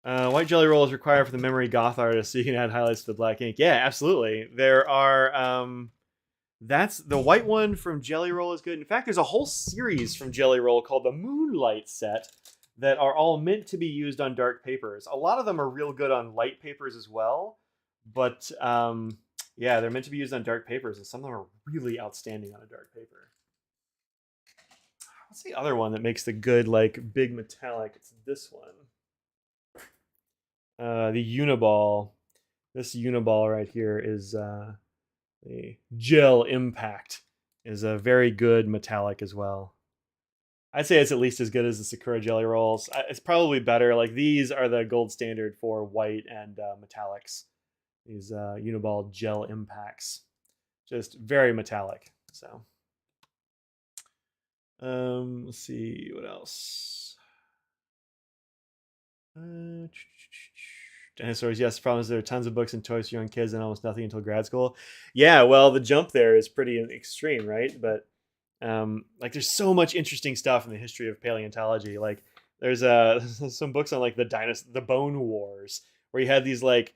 white jelly roll is required for the memory goth artist, so you can add highlights to the black ink. Yeah, absolutely. There are. That's the white one from Jelly Roll is good. In fact, there's a whole series from Jelly Roll called the Moonlight set that are all meant to be used on dark papers. A lot of them are real good on light papers as well, but yeah, they're meant to be used on dark papers, and some of them are really outstanding on a dark paper. What's the other one that makes the good like big metallic? It's this one. The Uniball. This Uniball right here is the Gel Impact. Is a very good metallic as well. I'd say it's at least as good as the Sakura Jelly Rolls. It's probably better. Like, these are the gold standard for white and metallics. These Uniball Gel Impacts. Just very metallic. So, let's see what else. Dinosaurs, yes. The problem is there are tons of books and toys for young kids and almost nothing until grad school. Yeah, well, the jump there is pretty extreme, right? But like, there's so much interesting stuff in the history of paleontology. Like, there's some books on like the Bone Wars, where you had these like,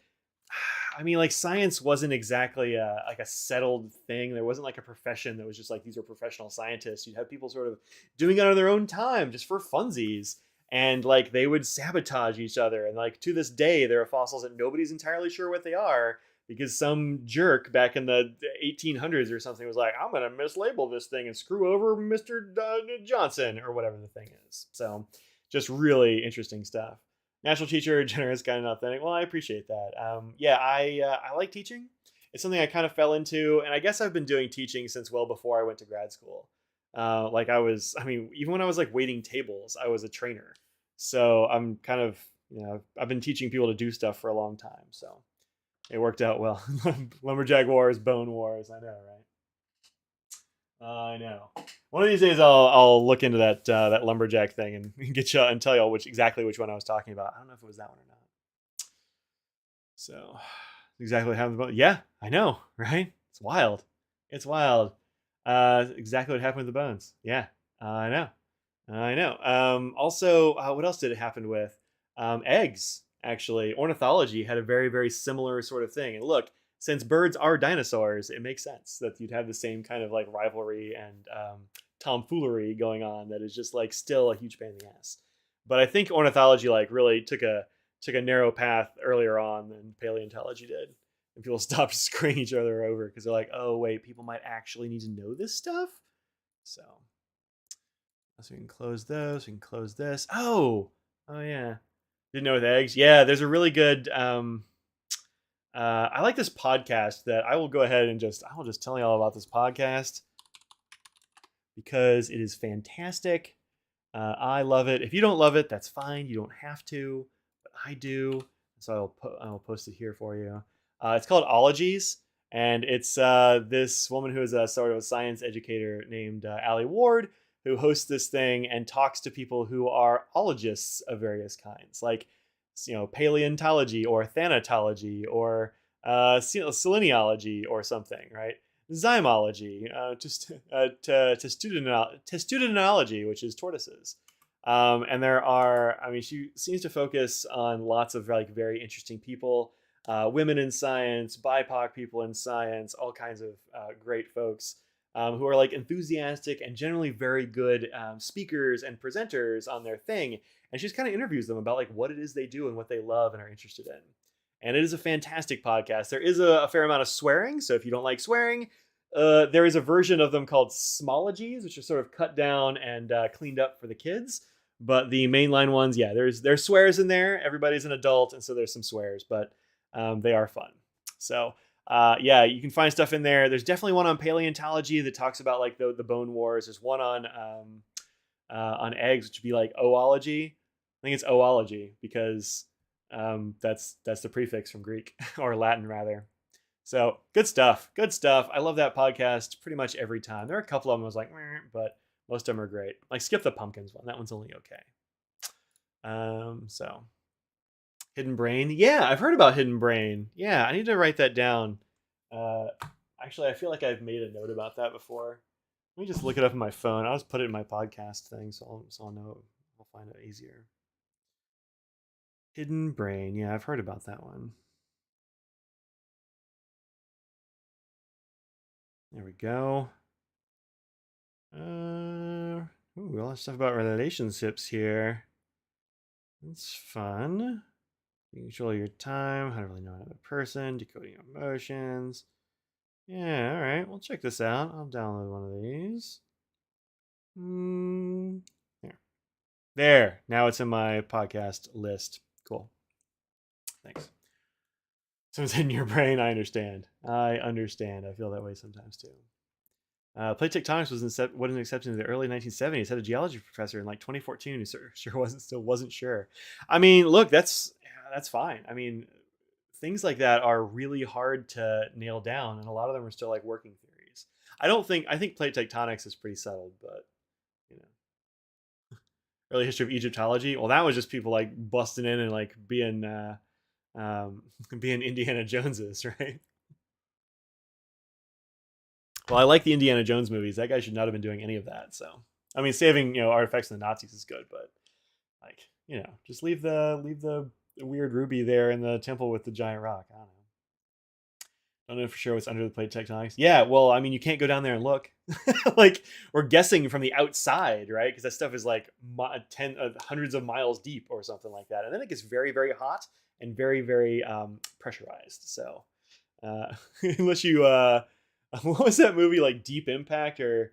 I mean, like, science wasn't exactly like a settled thing. There wasn't like a profession that was just like, these are professional scientists. You'd have people sort of doing it on their own time, just for funsies. And like, they would sabotage each other. And like, to this day, there are fossils that nobody's entirely sure what they are, because some jerk back in the 1800s or something was like, I'm going to mislabel this thing and screw over Mr. Johnson, or whatever the thing is. So just really interesting stuff. Natural teacher, generous, kind and authentic. Well, I appreciate that. Yeah, I like teaching. It's something I kind of fell into, and I guess I've been doing teaching since well before I went to grad school. Like, even when I was like waiting tables, I was a trainer. So I'm kind of, I've been teaching people to do stuff for a long time. So it worked out well. Lumberjack Wars, Bone Wars. I know, right? I know. One of these days, I'll look into that lumberjack thing and get you and tell you all exactly which one I was talking about. I don't know if it was that one or not. So exactly what happened. Yeah, I know, right? It's wild. It's wild. Exactly what happened with the bones. Yeah, I know. I know. Also, what else did it happen with? Eggs, actually. Ornithology had a very, very similar sort of thing. And look, since birds are dinosaurs, it makes sense that you'd have the same kind of like rivalry and tomfoolery going on that is just like still a huge pain in the ass. But I think ornithology like really took a narrow path earlier on than paleontology did. And people stopped screwing each other over because they're like, oh wait, people might actually need to know this stuff. So we can close those. We can close this. Oh yeah. Didn't know with eggs. Yeah, there's a really good. I like this podcast that I will go ahead and I will just tell you all about this podcast because it is fantastic. I love it. If you don't love it, that's fine. You don't have to, but I do. So I'll post it here for you. It's called Ologies, and it's this woman who is a sort of a science educator named Allie Ward, who hosts this thing and talks to people who are ologists of various kinds, like paleontology or thanatology or seleniology or something, right? Zymology, testudinology, which is tortoises. And there are, I mean, she seems to focus on lots of like very interesting people, women in science, BIPOC people in science, all kinds of great folks who are like enthusiastic and generally very good speakers and presenters on their thing. And she just kind of interviews them about like what it is they do and what they love and are interested in. And it is a fantastic podcast. There is a fair amount of swearing, so if you don't like swearing, there is a version of them called smologies, which are sort of cut down and cleaned up for the kids. But the mainline ones, yeah, there's swears in there. Everybody's an adult, and so there's some swears, but they are fun. So yeah, you can find stuff in there. There's definitely one on paleontology that talks about like the bone wars. There's one on eggs, which would be like oology. I think it's oology because that's the prefix from Greek or Latin rather. So good stuff. Good stuff. I love that podcast pretty much every time. There are a couple of them I was like, meh, but most of them are great. Like skip the pumpkins one. That one's only okay. So Hidden Brain. Yeah, I've heard about Hidden Brain. Yeah, I need to write that down. Actually, I feel like I've made a note about that before. Let me just look it up on my phone. I'll just put it in my podcast thing, so I'll know. I'll find it easier. Hidden Brain. Yeah, I've heard about that one. There we go. Ooh, all that stuff about relationships here. That's fun. You control your time, how to really know another person, decoding emotions. Yeah, all right. We'll check this out. I'll download one of these. There. There. Now it's in my podcast list. Cool. Thanks. So it's in your brain. I understand. I understand. I feel that way sometimes too. Plate tectonics wasn't accepted in the early 1970s. Had a geology professor in like 2014 who still wasn't sure. I mean, look, that's fine. I mean, things like that are really hard to nail down, and a lot of them are still like working theories. I think plate tectonics is pretty settled, but you know, early history of Egyptology. Well, that was just people like busting in and like being being Indiana Joneses, right? Well, I like the Indiana Jones movies. That guy should not have been doing any of that. So, I mean, saving artifacts from the Nazis is good, but like just leave the weird ruby there in the temple with the giant rock. I don't know for sure what's under the plate tectonics. Yeah, well, I mean, you can't go down there and look. Like we're guessing from the outside, right? Because that stuff is like hundreds of miles deep or something like that, and then it gets very, very hot and very, very pressurized. So, unless you what was that movie like Deep Impact or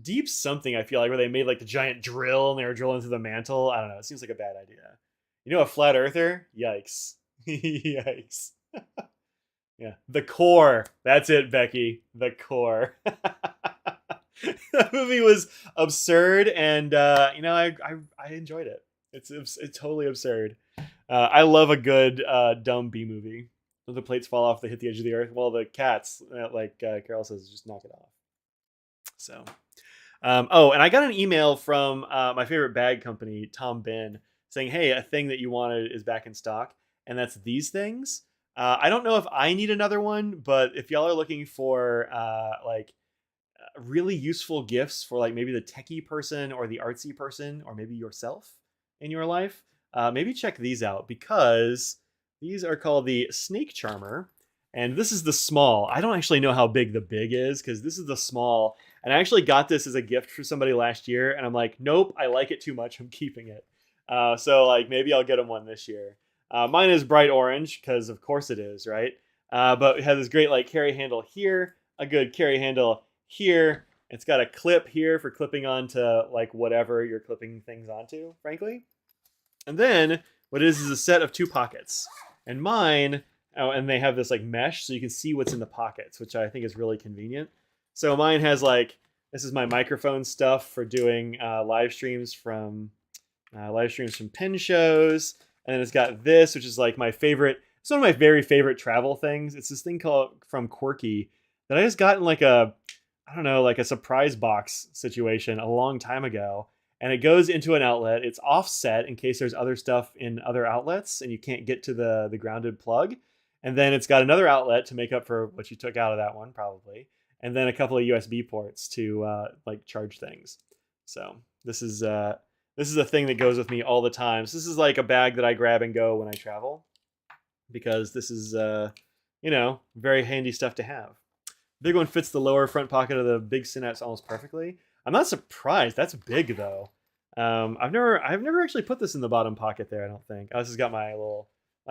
Deep something? I feel like where they made like the giant drill and they were drilling through the mantle. I don't know. It seems like a bad idea. A flat earther? Yikes! Yikes! Yeah, the core. That's it, Becky. The core. That movie was absurd, and I enjoyed it. It's totally absurd. I love a good dumb B movie. When the plates fall off, they hit the edge of the earth. Well, the cats, like Carol says, just knock it off. So, oh, and I got an email from my favorite bag company, Tom Ben, saying, "Hey, a thing that you wanted is back in stock, and that's these things." I don't know if I need another one, but if y'all are looking for like really useful gifts for like maybe the techie person or the artsy person or maybe yourself in your life, maybe check these out because these are called the Snake Charmer. And this is the small. I don't actually know how big the big is because this is the small. And I actually got this as a gift for somebody last year. And I'm like, nope, I like it too much. I'm keeping it. So like maybe I'll get them one this year. Mine is bright orange because of course it is, right? But it has this great like carry handle here, a good carry handle here. It's got a clip here for clipping onto like whatever you're clipping things onto, frankly. And then what it is a set of 2 pockets. And mine, oh, and they have this like mesh so you can see what's in the pockets, which I think is really convenient. So mine has like, this is my microphone stuff for doing live streams from pen shows. And then it's got this, which is like my favorite. It's one of my very favorite travel things. It's this thing called from Quirky that I just got in like a, I don't know, like a surprise box situation a long time ago. And it goes into an outlet. It's offset in case there's other stuff in other outlets and you can't get to the grounded plug. And then it's got another outlet to make up for what you took out of that one, probably. And then a couple of USB ports to like charge things. So this is a thing that goes with me all the time. So this is like a bag that I grab and go when I travel because this is, you know, very handy stuff to have. Big one fits the lower front pocket of the big Synapse almost perfectly. I'm not surprised. That's big though. I've never actually put this in the bottom pocket there. I don't think. Oh, this has got my little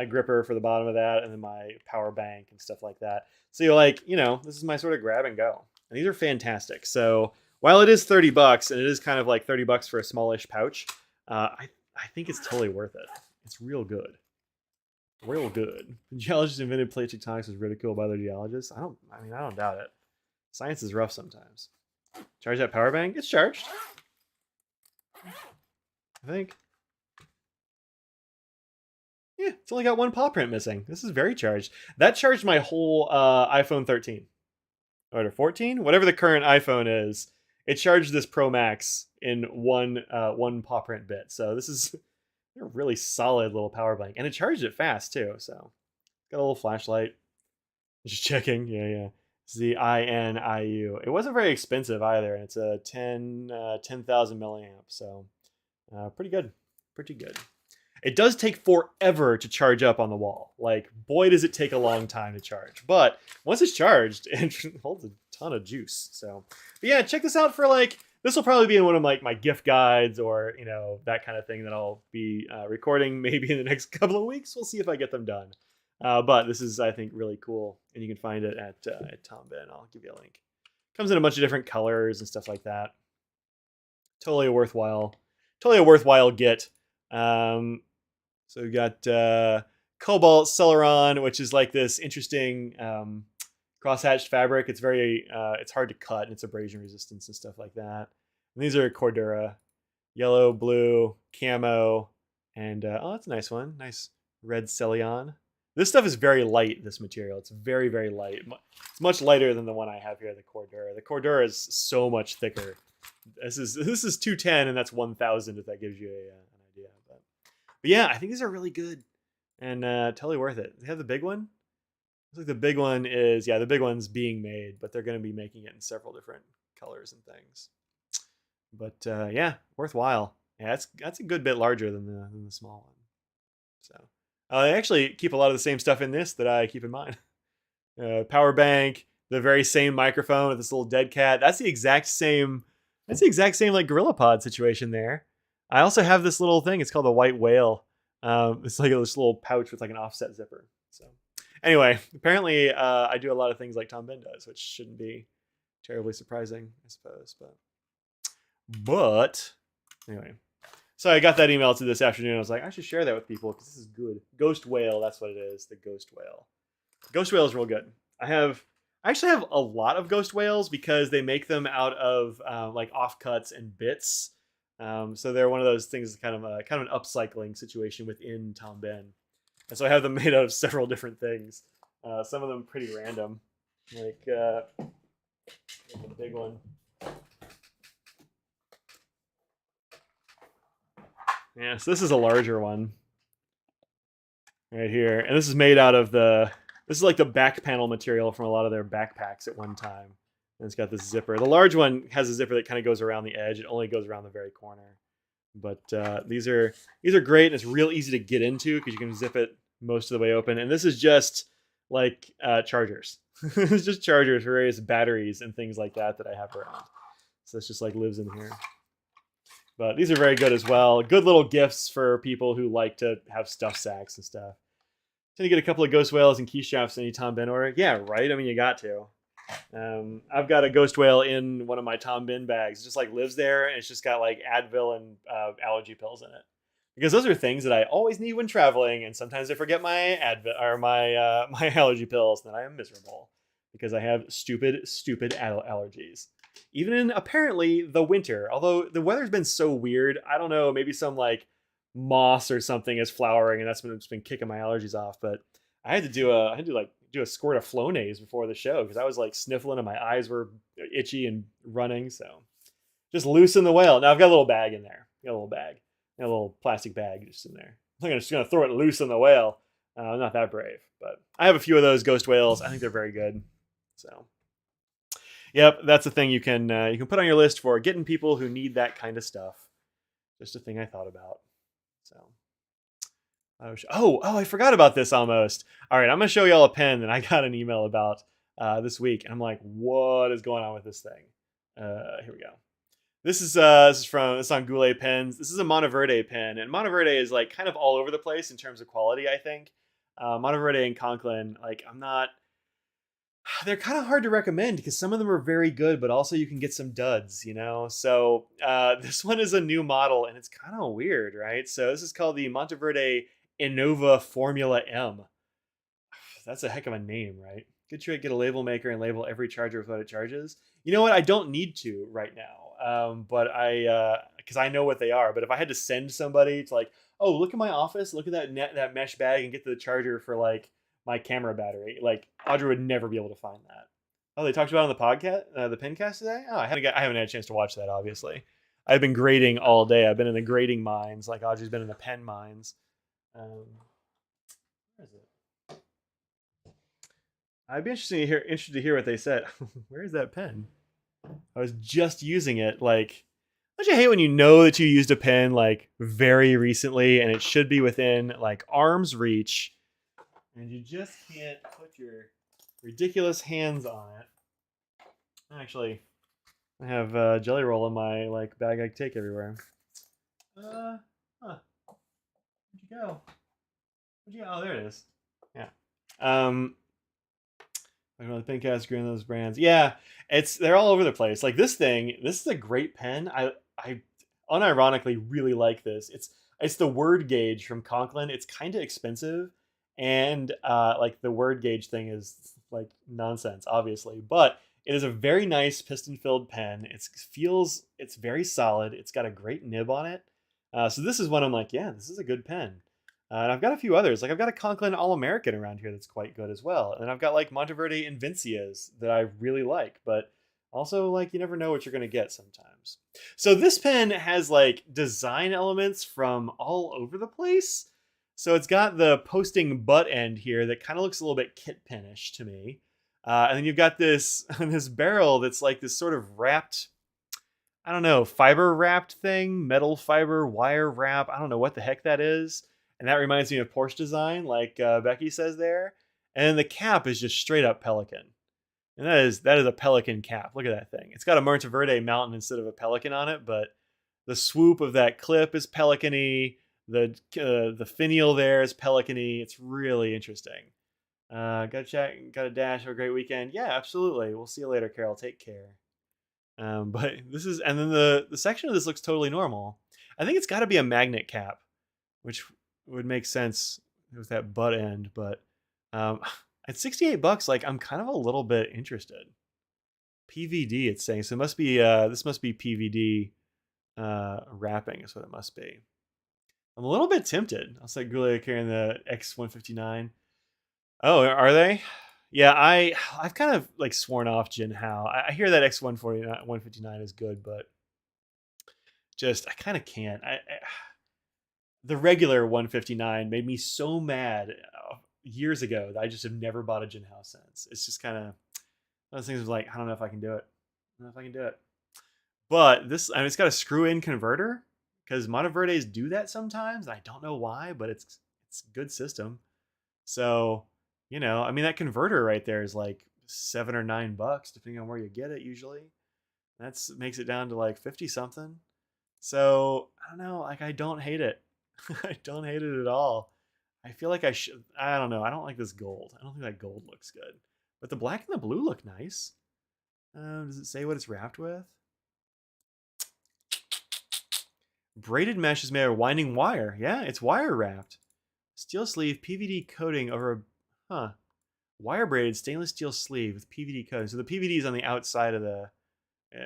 gripper for the bottom of that, and then my power bank and stuff like that. So you're like, you know, this is my sort of grab and go. And these are fantastic. So while it is $30 and it is kind of like $30 for a smallish pouch, I think it's totally worth it. It's real good. Real good. The geologist invented plate tectonics was ridiculed by other geologists. I don't doubt it. Science is rough sometimes. Charge that power bank? It's charged. I think. Yeah, it's only got 1 paw print missing. This is very charged. That charged my whole iPhone 13. Or 14? Whatever the current iPhone is. It charged this Pro Max in one paw print bit. So this is a really solid little power bank. And it charged it fast too. So got a little flashlight. Just checking. Yeah. It's the INIU. It wasn't very expensive either. And it's a 10,000 milliamp. So pretty good. Pretty good. It does take forever to charge up on the wall. Like, boy, does it take a long time to charge. But once it's charged, it holds a ton of juice. So, but yeah, check this out for like, this will probably be in one of like my gift guides or, you know, that kind of thing that I'll be recording maybe in the next couple of weeks. We'll see if I get them done. But this is, I think, really cool. And you can find it at Tom Ben. I'll give you a link. Comes in a bunch of different colors and stuff like that. Totally a worthwhile get. So we got Cobalt Celeron, which is like this interesting crosshatched fabric. It's very, it's hard to cut and it's abrasion resistance and stuff like that. And these are Cordura, yellow, blue, camo, and oh, that's a nice one. Nice red Celion. This stuff is very light, this material. It's very, very light. It's much lighter than the one I have here, the Cordura. The Cordura is so much thicker. This is 210 and that's 1,000 if that gives you an idea. But yeah, I think these are really good and totally worth it. They have the big one. Looks like the big one is, yeah, the big one's being made, but they're going to be making it in several different colors and things. But yeah, worthwhile. Yeah, that's a good bit larger than the small one. So I actually keep a lot of the same stuff in this that I keep in mine. Power bank, the very same microphone with this little dead cat. That's the exact same like GorillaPod situation there. I also have this little thing. It's called a white whale. It's like this little pouch with like an offset zipper. So anyway, apparently I do a lot of things like Tom Ben does, which shouldn't be terribly surprising, I suppose. But anyway, so I got that email to this afternoon. I was like, I should share that with people because this is good. Ghost whale, that's what it is. The ghost whale. Ghost whale is real good. I actually have a lot of ghost whales because they make them out of like offcuts and bits. So they're one of those things, kind of an upcycling situation within Tom Ben. And so I have them made out of several different things. Some of them pretty random, like the big one. Yeah, so this is a larger one right here. And this is made out of this is like the back panel material from a lot of their backpacks at one time. And it's got this zipper. The large one has a zipper that kind of goes around the edge. It only goes around the very corner. But these are great, and it's real easy to get into because you can zip it most of the way open. And this is just like chargers. It's just chargers for various batteries and things like that I have around. So it's just like lives in here. But these are very good as well. Good little gifts for people who like to have stuff sacks and stuff. Tend to get a couple of ghost whales and key straps in any Tom Bin order. Yeah, right. I mean, you got to. I've got a ghost whale in one of my Tom Bin bags. It just like lives there, and it's just got like Advil and allergy pills in it. Because those are things that I always need when traveling, and sometimes I forget my Advil or my my allergy pills, and then I am miserable because I have stupid allergies. Even in apparently the winter, although the weather's been so weird, I don't know, maybe some like moss or something is flowering, and that's been kicking my allergies off. But I had to do a squirt of Flonase before the show because I was like sniffling and my eyes were itchy and running. So just loosen the whale. Now I've got a little bag in there. Got a little bag, got a little plastic bag just in there. I'm just gonna throw it loose in the whale. I'm not that brave, but I have a few of those ghost whales. I think they're very good. So. Yep, that's a thing you can put on your list for getting people who need that kind of stuff. Just a thing I thought about. So, I forgot about this almost. All right, I'm gonna show y'all a pen that I got an email about this week, and I'm like, what is going on with this thing? Here we go. This is on Goulet Pens. This is a Monteverde pen, and Monteverde is like kind of all over the place in terms of quality. I think Monteverde and Conklin, like they're kind of hard to recommend because some of them are very good, but also you can get some duds, you know? So this one is a new model and it's kind of weird, right? So this is called the Monteverde Innova Formula M. That's a heck of a name, right? Good trick, get a label maker and label every charger with what it charges. You know what? I don't need to right now, but because I know what they are. But if I had to send somebody to like, oh, look at my office, look at that mesh bag and get the charger for like my camera battery. Like Audrey would never be able to find that. Oh, they talked about it on the podcast, the Pencast today. Oh, I haven't had a chance to watch that. Obviously, I've been grading all day. I've been in the grading mines, like Audrey's been in the pen mines. Where is it? I'd be interested to hear what they said. Where is that pen? I was just using it. Like, don't you hate when you know that you used a pen like very recently and it should be within like arm's reach? And you just can't put your ridiculous hands on it. Actually, I have Jelly Roll in my like bag I take everywhere. Where'd you go? Oh, there it is. Yeah. I know the Pencast, agree on those brands. Yeah, they're all over the place. Like this is a great pen. I unironically really like this. It's the word gauge from Conklin. It's kind of expensive. And like the word gauge thing is like nonsense, obviously, but it is a very nice piston-filled pen. It's very solid. It's got a great nib on it. So this is one I'm like, yeah, this is a good pen. And I've got a few others. Like I've got a Conklin All-American around here that's quite good as well. And I've got like Monteverde Invincias that I really like, but also like you never know what you're gonna get sometimes. So this pen has like design elements from all over the place. So it's got the posting butt end here that kind of looks a little bit kit penish to me. And then you've got this this barrel that's like this sort of wrapped, I don't know, fiber wrapped thing, metal fiber wire wrap. I don't know what the heck that is. And that reminds me of Porsche design, like Becky says there. And the cap is just straight up Pelican. And that is a Pelican cap. Look at that thing. It's got a Monteverde mountain instead of a Pelican on it, but the swoop of that clip is Pelican-y. The finial there is Pelican-y. It's really interesting. Got a dash. Have a great weekend. Yeah, absolutely. We'll see you later, Carol. Take care. But and then the section of this looks totally normal. I think it's got to be a magnet cap, which would make sense with that butt end. But at $68, like I'm kind of a little bit interested. PVD, it's saying. So it must be this must be PVD wrapping is what it must be. I'm a little bit tempted. I'll say Goulet carrying the X159. Oh, are they? Yeah, I've kind of like sworn off Jinhao. I hear that X159 is good, but just I kind of can't. The regular 159 made me so mad years ago that I just have never bought a Jinhao since. It's just kind of Those things are like, I don't know if I can do it. I don't know if I can do it. But this, I mean, it's got a screw-in converter because Monteverdes do that sometimes. I don't know why, but it's a good system. So, I mean, that converter right there is like $7 or $9, depending on where you get it. Usually, that's makes it down to like 50 something. So I don't know. Like, I don't hate it. I don't hate it at all. I feel like I should. I don't know. I don't like this gold. I don't think that gold looks good. But the black and the blue look nice. Does it say what it's wrapped with? Braided mesh is made of winding wire. Yeah, it's wire wrapped. Steel sleeve, PVD coating over a wire braided stainless steel sleeve with PVD coating. So the PVD is on the outside of the.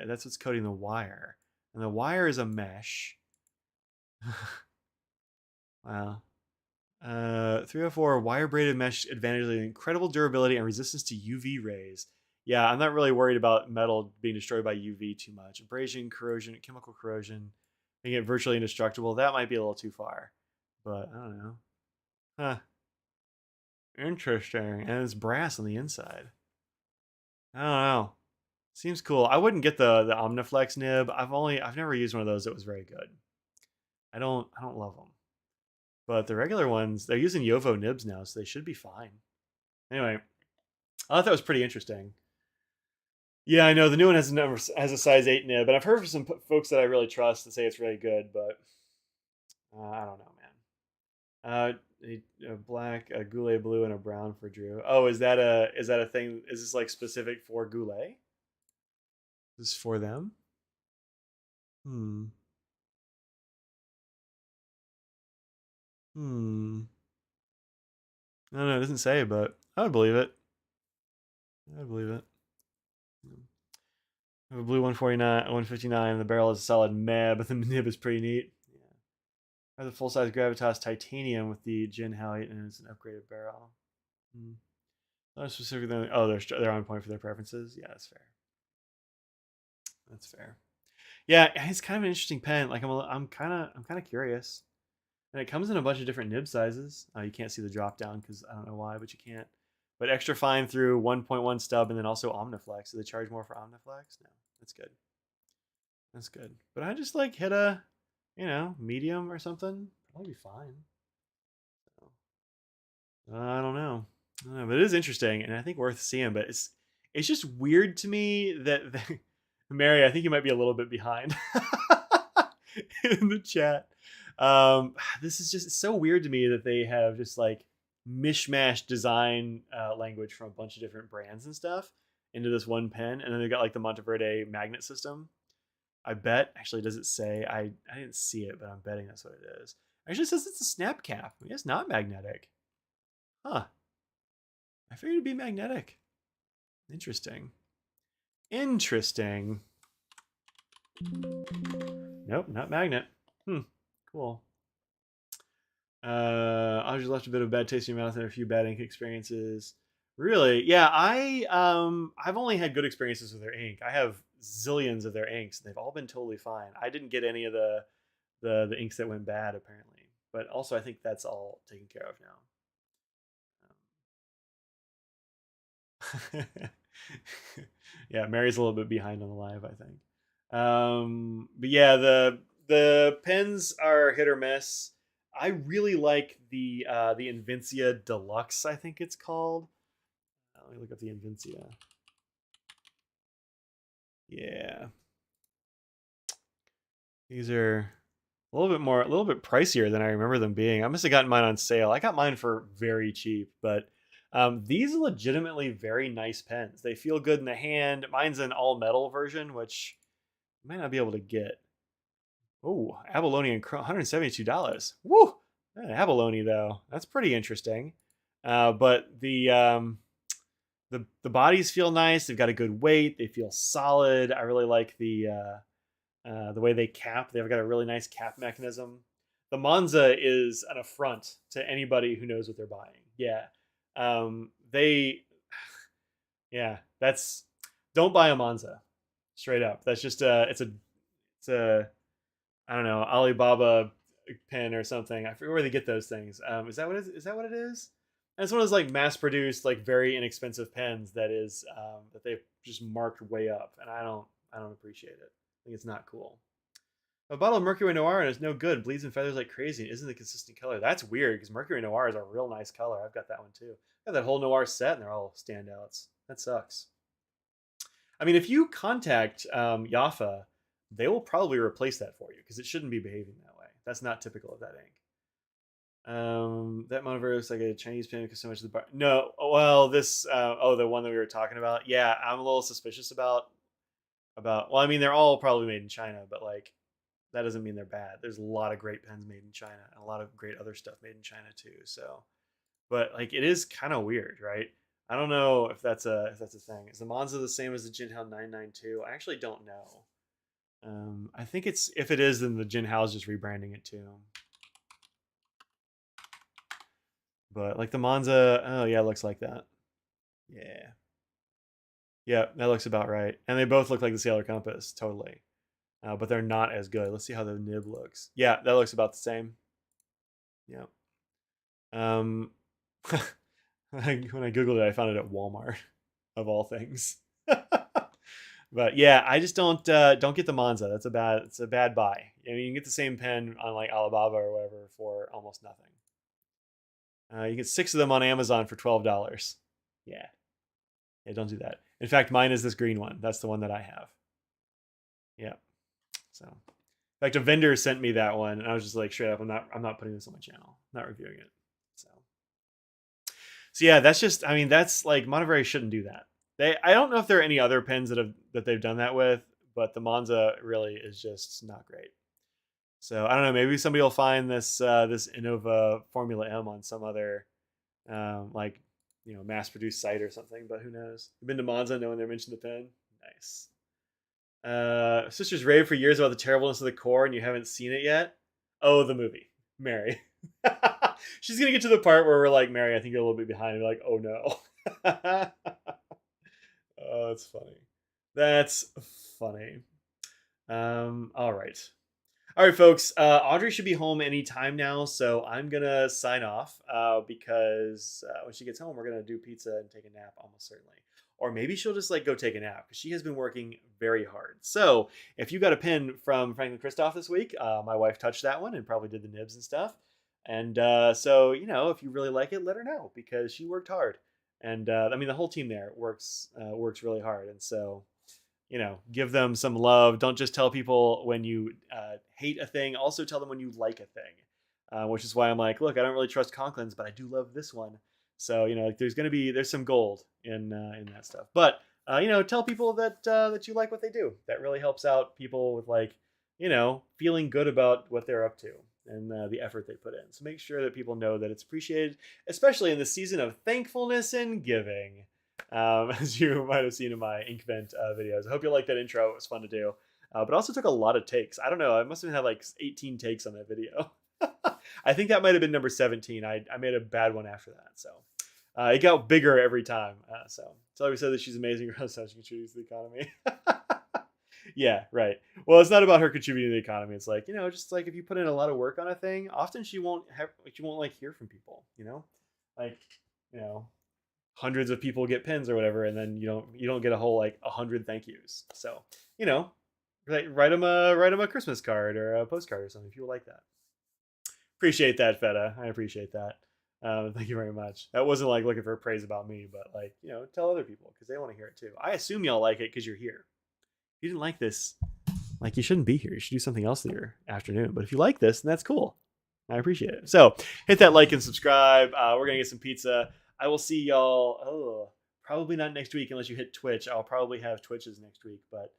That's what's coating the wire, and the wire is a mesh. Wow. 304 wire braided mesh advantage of incredible durability and resistance to UV rays. Yeah, I'm not really worried about metal being destroyed by UV too much. Abrasion, corrosion, chemical corrosion, making it virtually indestructible. That might be a little too far, but I don't know. Huh. Interesting. And it's brass on the inside. I don't know. Seems cool. I wouldn't get the Omniflex nib. I've never used one of those that was very good. I don't love them. But the regular ones, they're using Yovo nibs now, so they should be fine. Anyway, I thought that was pretty interesting. Yeah, I know the new one has a size 8 nib, and I've heard from some folks that I really trust to say it's really good, but I don't know, man. A black, a goulet blue, and a brown for Drew. Oh, is that a thing? Is this like specific for goulet? Is this for them? Hmm. Hmm. I don't know. It doesn't say, but I would believe it. I would believe it. I have a blue 149, 159. The barrel is a solid meh, but the nib is pretty neat. Yeah. I have the full-size Gravitas titanium with the gin halite, and it's an upgraded barrel. Hmm. Not specifically. Oh, they're on point for their preferences. Yeah, that's fair. That's fair. Yeah, it's kind of an interesting pen. Like I'm kind of curious. And it comes in a bunch of different nib sizes. You can't see the drop down because I don't know why, but you can't. But extra fine through 1.1 stub, and then also Omniflex. Do they charge more for Omniflex? No, that's good. That's good. But I just like hit a, medium or something. Probably be fine. So, I don't know. But it is interesting, and I think worth seeing. But it's just weird to me that Mary, I think you might be a little bit behind in the chat. This is just so weird to me that they have just like mishmash design language from a bunch of different brands and stuff into this one pen, and then they've got like the Monteverde magnet system. I bet, actually, does it say? I didn't see it, but I'm betting that's what it is. Actually, it says it's a snap cap. I mean, it's not magnetic. Huh. I figured it'd be magnetic. Interesting. Interesting. Nope, not magnet. Cool. I just left a bit of bad taste in your mouth and a few bad ink experiences. Really? Yeah, I've only had good experiences with their ink. I have zillions of their inks, and they've all been totally fine. I didn't get any of the inks that went bad apparently, but also I think that's all taken care of now. Yeah, Mary's a little bit behind on the live, I think. But yeah, the pens are hit or miss. I really like the Invincia Deluxe, I think it's called. Let me look up the Invincia. Yeah. These are a little bit pricier than I remember them being. I must have gotten mine on sale. I got mine for very cheap, but these are legitimately very nice pens. They feel good in the hand. Mine's an all metal version, which you might not be able to get. Oh, abalone and $172. Woo! Abalone though, that's pretty interesting. But the bodies feel nice. They've got a good weight. They feel solid. I really like the way they cap. They've got a really nice cap mechanism. The Monza is an affront to anybody who knows what they're buying. Yeah, they, yeah, that's don't buy a Monza. Straight up, that's just it's a I don't know, Alibaba pen or something. I forget where they get those things. Is that what it is? Is that what it is? And it's one of those like mass-produced, like very inexpensive pens that is that they've just marked way up, and I don't appreciate it. I think it's not cool. A bottle of Mercury Noir and it's no good. Bleeds and feathers like crazy. And isn't a consistent color. That's weird because Mercury Noir is a real nice color. I've got that one too. I got that whole Noir set and they're all standouts. That sucks. I mean, if you contact Yafa, they will probably replace that for you because it shouldn't be behaving that way. That's not typical of that ink. That monover looks like a Chinese pen because so much of the bar. No, well, this oh, the one that we were talking about. Yeah, I'm a little suspicious about. Well, I mean, they're all probably made in China, but like that doesn't mean they're bad. There's a lot of great pens made in China and a lot of great other stuff made in China too. So, but like it is kind of weird, right? I don't know if that's a thing. Is the Monza the same as the Jinhao 992? I actually don't know. I think it's if it is, then the Jinhao's just rebranding it too. But like the Monza, oh yeah, it looks like that. Yeah. Yeah, that looks about right. And they both look like the Sailor Compass, totally. But they're not as good. Let's see how the nib looks. Yeah, that looks about the same. Yeah. Um, when I googled it, I found it at Walmart, of all things. But yeah, I just don't get the Monza. It's a bad buy. I mean, you can get the same pen on like Alibaba or whatever for almost nothing. You get 6 of them on Amazon for $12. Yeah, yeah, don't do that. In fact, mine is this green one. That's the one that I have. Yeah. So, in fact, a vendor sent me that one, and I was just like, straight up, I'm not putting this on my channel. I'm not reviewing it. So yeah, that's just. I mean, that's like Monovery shouldn't do that. I don't know if there are any other pens that they've done that with, but the Monza really is just not great. So I don't know. Maybe somebody will find this Innova Formula M on some other like mass produced site or something. But who knows? You've been to Monza, knowing they mentioned the pen. Nice. Sisters rave for years about the terribleness of the core, and you haven't seen it yet. Oh, the movie, Mary. She's gonna get to the part where we're like, Mary, I think you're a little bit behind. And we're like, oh no. Oh, that's funny. That's funny. All right. All right, folks. Audrey should be home any time now, so I'm gonna sign off because when she gets home, we're gonna do pizza and take a nap, almost certainly. Or maybe she'll just like go take a nap because she has been working very hard. So if you got a pin from Franklin-Christoph this week, my wife touched that one and probably did the nibs and stuff. And so if you really like it, let her know because she worked hard. And I mean, the whole team there works really hard. And so give them some love. Don't just tell people when you hate a thing. Also tell them when you like a thing, which is why I'm like, look, I don't really trust Conklin's, but I do love this one. So like there's some gold in that stuff. But tell people that you like what they do. That really helps out people with like feeling good about what they're up to and the effort they put in. So make sure that people know that it's appreciated, especially in the season of thankfulness and giving. As you might have seen in my Inkvent videos. I hope you liked that intro. It was fun to do. But also took a lot of takes. I don't know. I must have had like 18 takes on that video. I think that might have been number 17. I made a bad one after that. So it got bigger every time. So we said that she's amazing. So she contributes to the economy. Yeah, right. Well, it's not about her contributing to the economy. It's like, just like if you put in a lot of work on a thing, often she won't like hear from people, like, hundreds of people get pins or whatever, and then you don't get a whole like 100 thank yous. So write them a Christmas card or a postcard or something if you like that. Appreciate that, Feta. I appreciate that. Thank you very much. That wasn't like looking for praise about me, but like tell other people because they want to hear it too. I assume y'all like it because you're here. If you didn't like this, like you shouldn't be here. You should do something else in your afternoon. But if you like this, then that's cool. I appreciate it. So hit that like and subscribe. We're gonna get some pizza. I will see y'all. Probably not next week unless you hit Twitch. I'll probably have Twitches next week, but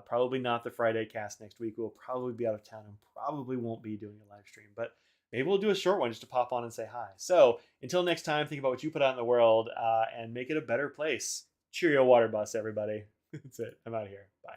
probably not the Friday cast next week. We'll probably be out of town and probably won't be doing a live stream, but maybe we'll do a short one just to pop on and say hi. So until next time, think about what you put out in the world and make it a better place. Cheerio, water bus, everybody. That's it. I'm out of here. Bye.